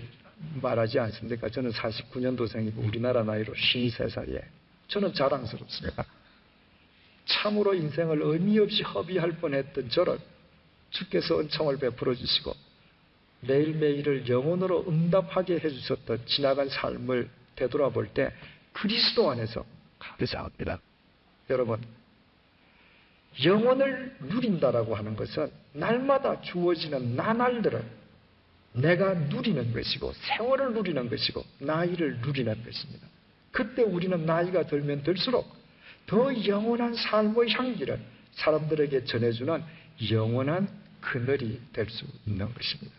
[SPEAKER 1] 말하지 않습니까? 저는 49년도생이고 우리나라 나이로 53살이에요. 저는 자랑스럽습니다. 참으로 인생을 의미 없이 허비할 뻔했던 저를 주께서 은총을 베풀어 주시고 매일매일을 영혼으로 응답하게 해주셨던 지나간 삶을 되돌아볼 때 그리스도 안에서 감사합니다. 여러분, 영혼을 누린다라고 하는 것은 날마다 주어지는 나날들을 내가 누리는 것이고 세월을 누리는 것이고 나이를 누리는 것입니다. 그때 우리는 나이가 들면 들수록 더 영원한 삶의 향기를 사람들에게 전해주는 영원한 그늘이 될 수 있는 것입니다.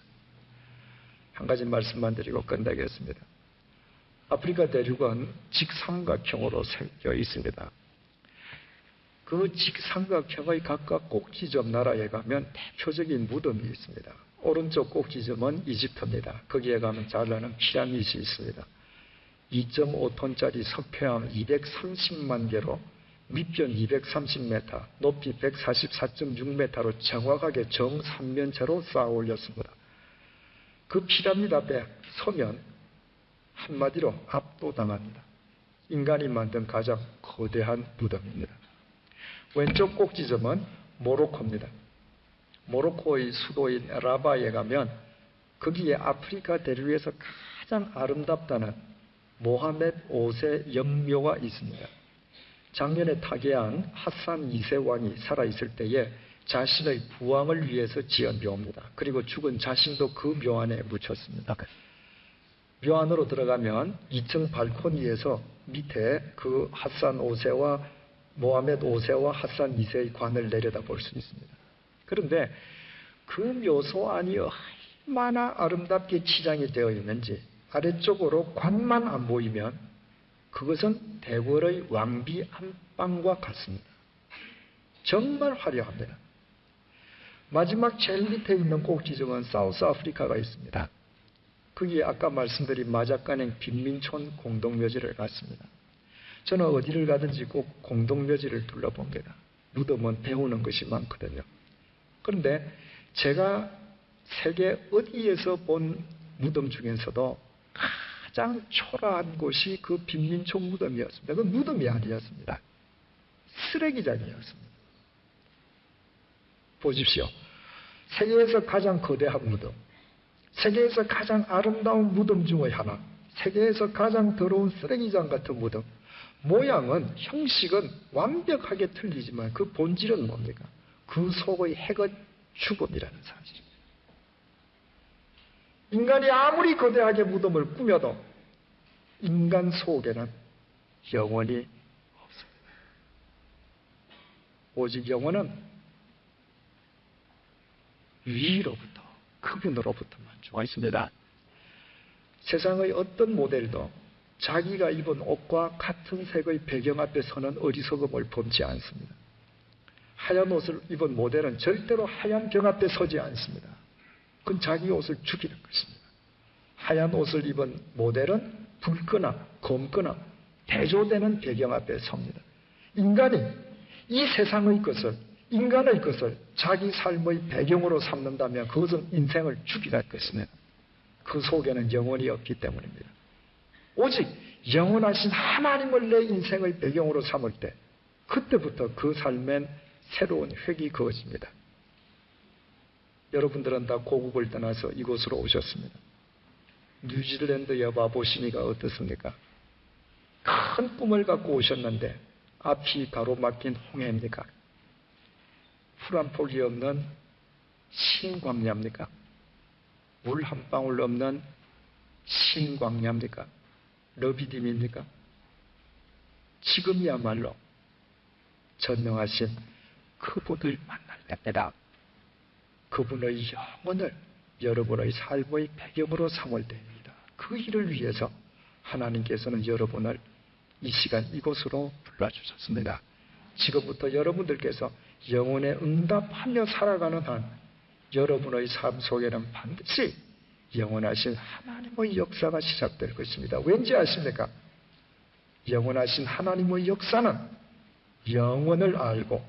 [SPEAKER 1] 한 가지 말씀만 드리고 끝내겠습니다. 아프리카 대륙은 직삼각형으로 섞여 있습니다. 그 직삼각형의 각각 꼭지점 나라에 가면 대표적인 무덤이 있습니다. 오른쪽 꼭지점은 이집트입니다. 거기에 가면 잘 아는 피라미드이 있습니다. 2.5톤짜리 석회암 230만 개로 밑변 230m, 높이 144.6m로 정확하게 정삼면체로 쌓아 올렸습니다. 그 피라미드 앞에 서면 한마디로 압도당합니다. 인간이 만든 가장 거대한 무덤입니다. 왼쪽 꼭지점은 모로코입니다. 모로코의 수도인 라바에 가면 거기에 아프리카 대륙에서 가장 아름답다는 모하메드 5세 영묘가 있습니다. 작년에 타계한 하산 2세 왕이 살아있을 때에 자신의 부왕을 위해서 지은 묘입니다. 그리고 죽은 자신도 그 묘 안에 묻혔습니다. 묘 안으로 들어가면 2층 발코니에서 밑에 그 하산 5세와 모하메드 5세와 하산 2세의 관을 내려다볼 수 있습니다. 그런데 그 묘소 안이 얼마나 아름답게 치장이 되어 있는지 아래쪽으로 관만 안 보이면 그것은 대궐의 왕비 안방과 같습니다. 정말 화려합니다. 마지막 제일 밑에 있는 꼭지점은 사우스 아프리카가 있습니다. 거기에 아까 말씀드린 마자간행 빈민촌 공동묘지를 갔습니다. 저는 어디를 가든지 꼭 공동묘지를 둘러봅니다. 무덤은 배우는 것이 많거든요. 그런데 제가 세계 어디에서 본 무덤 중에서도 가장 초라한 곳이 그 빈민촌 무덤이었습니다. 그 무덤이 아니었습니다. 쓰레기장이었습니다. 보십시오. 세계에서 가장 거대한 무덤, 세계에서 가장 아름다운 무덤 중의 하나, 세계에서 가장 더러운 쓰레기장 같은 무덤. 모양은, 형식은 완벽하게 틀리지만 그 본질은 뭡니까? 그 속의 핵은 죽음이라는 사실입니다. 인간이 아무리 거대하게 무덤을 꾸며도 인간 속에는 영혼이 없습니다. 오직 영혼은 위로부터, 그분으로부터만 주가 있습니다. 세상의 어떤 모델도 자기가 입은 옷과 같은 색의 배경 앞에 서는 어리석음을 범치 않습니다. 하얀 옷을 입은 모델은 절대로 하얀 벽 앞에 서지 않습니다. 그건 자기 옷을 죽이는 것입니다. 하얀 옷을 입은 모델은 붉거나 검거나 대조되는 배경 앞에 섭니다. 인간이 이 세상의 것을, 인간의 것을 자기 삶의 배경으로 삼는다면 그것은 인생을 죽이는 것입니다. 그 속에는 영혼이 없기 때문입니다. 오직 영원하신 하나님을 내 인생의 배경으로 삼을 때 그때부터 그 삶엔 새로운 획이 그어집니다. 여러분들은 다 고국을 떠나서 이곳으로 오셨습니다. 뉴질랜드 여바 보시니까 어떻습니까? 큰 꿈을 갖고 오셨는데 앞이 가로막힌 홍해입니까? 풀 한 폭이 없는 신광야입니까? 물 한 방울 없는 신광야입니까? 러비딤입니까? 지금이야말로 전능하신 그분을 만날 때입니다. 그분의 영혼을 여러분의 삶의 배경으로 삼을 때입니다. 그 일을 위해서 하나님께서는 여러분을 이 시간 이곳으로 불러주셨습니다. 지금부터 여러분들께서 영혼에 응답하며 살아가는 한 여러분의 삶 속에는 반드시 영원하신 하나님의 역사가 시작될 것입니다. 왠지 아십니까? 영원하신 하나님의 역사는 영혼을 알고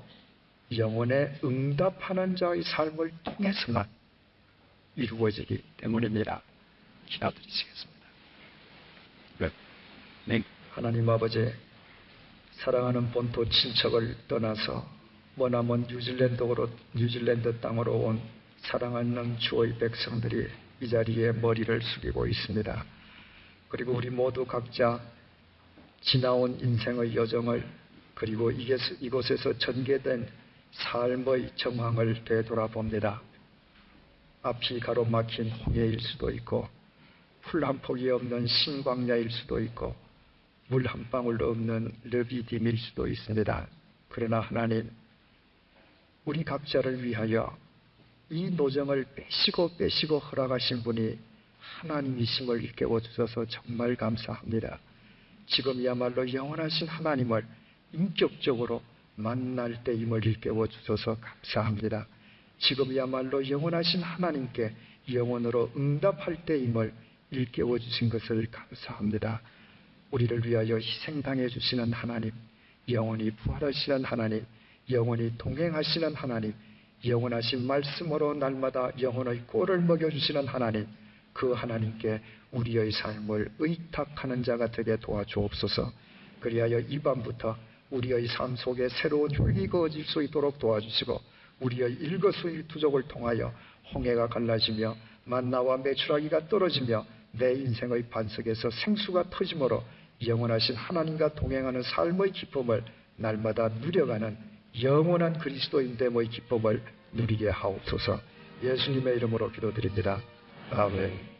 [SPEAKER 1] 영혼에 응답하는 자의 삶을 통해서만 이루어지기 때문입니다. 기도드리시겠습니다. 네. 하나님 아버지, 사랑하는 본토 친척을 떠나서 머나먼 뉴질랜드 땅으로 온 사랑하는 주의 백성들이 이 자리에 머리를 숙이고 있습니다. 그리고 우리 모두 각자 지나온 인생의 여정을, 그리고 이곳에서 전개된 삶의 정황을 되돌아봅니다. 앞이 가로막힌 홍해일 수도 있고 풀 한 폭이 없는 신광야일 수도 있고 물 한 방울도 없는 르비딤일 수도 있습니다. 그러나 하나님, 우리 각자를 위하여 이 노정을 빼시고 허락하신 분이 하나님이심을 일깨워 주셔서 정말 감사합니다. 지금이야말로 영원하신 하나님을 인격적으로 만날 때임을 일깨워 주셔서 감사합니다. 지금이야말로 영원하신 하나님께 영원으로 응답할 때임을 일깨워 주신 것을 감사합니다. 우리를 위하여 희생당해 주시는 하나님, 영원히 부활하시는 하나님, 영원히 동행하시는 하나님, 영원하신 말씀으로 날마다 영혼의 꼴을 먹여주시는 하나님, 그 하나님께 우리의 삶을 의탁하는 자가 되게 도와주옵소서. 그리하여 이 밤부터 우리의 삶 속에 새로운 흙이 그어질 수 있도록 도와주시고, 우리의 일거수일투족을 통하여 홍해가 갈라지며 만나와 메추라기가 떨어지며 내 인생의 반석에서 생수가 터짐으로 영원하신 하나님과 동행하는 삶의 기쁨을 날마다 누려가는 영원한 그리스도인됨의 기쁨을 누리게 하옵소서. 예수님의 이름으로 기도드립니다. 아멘.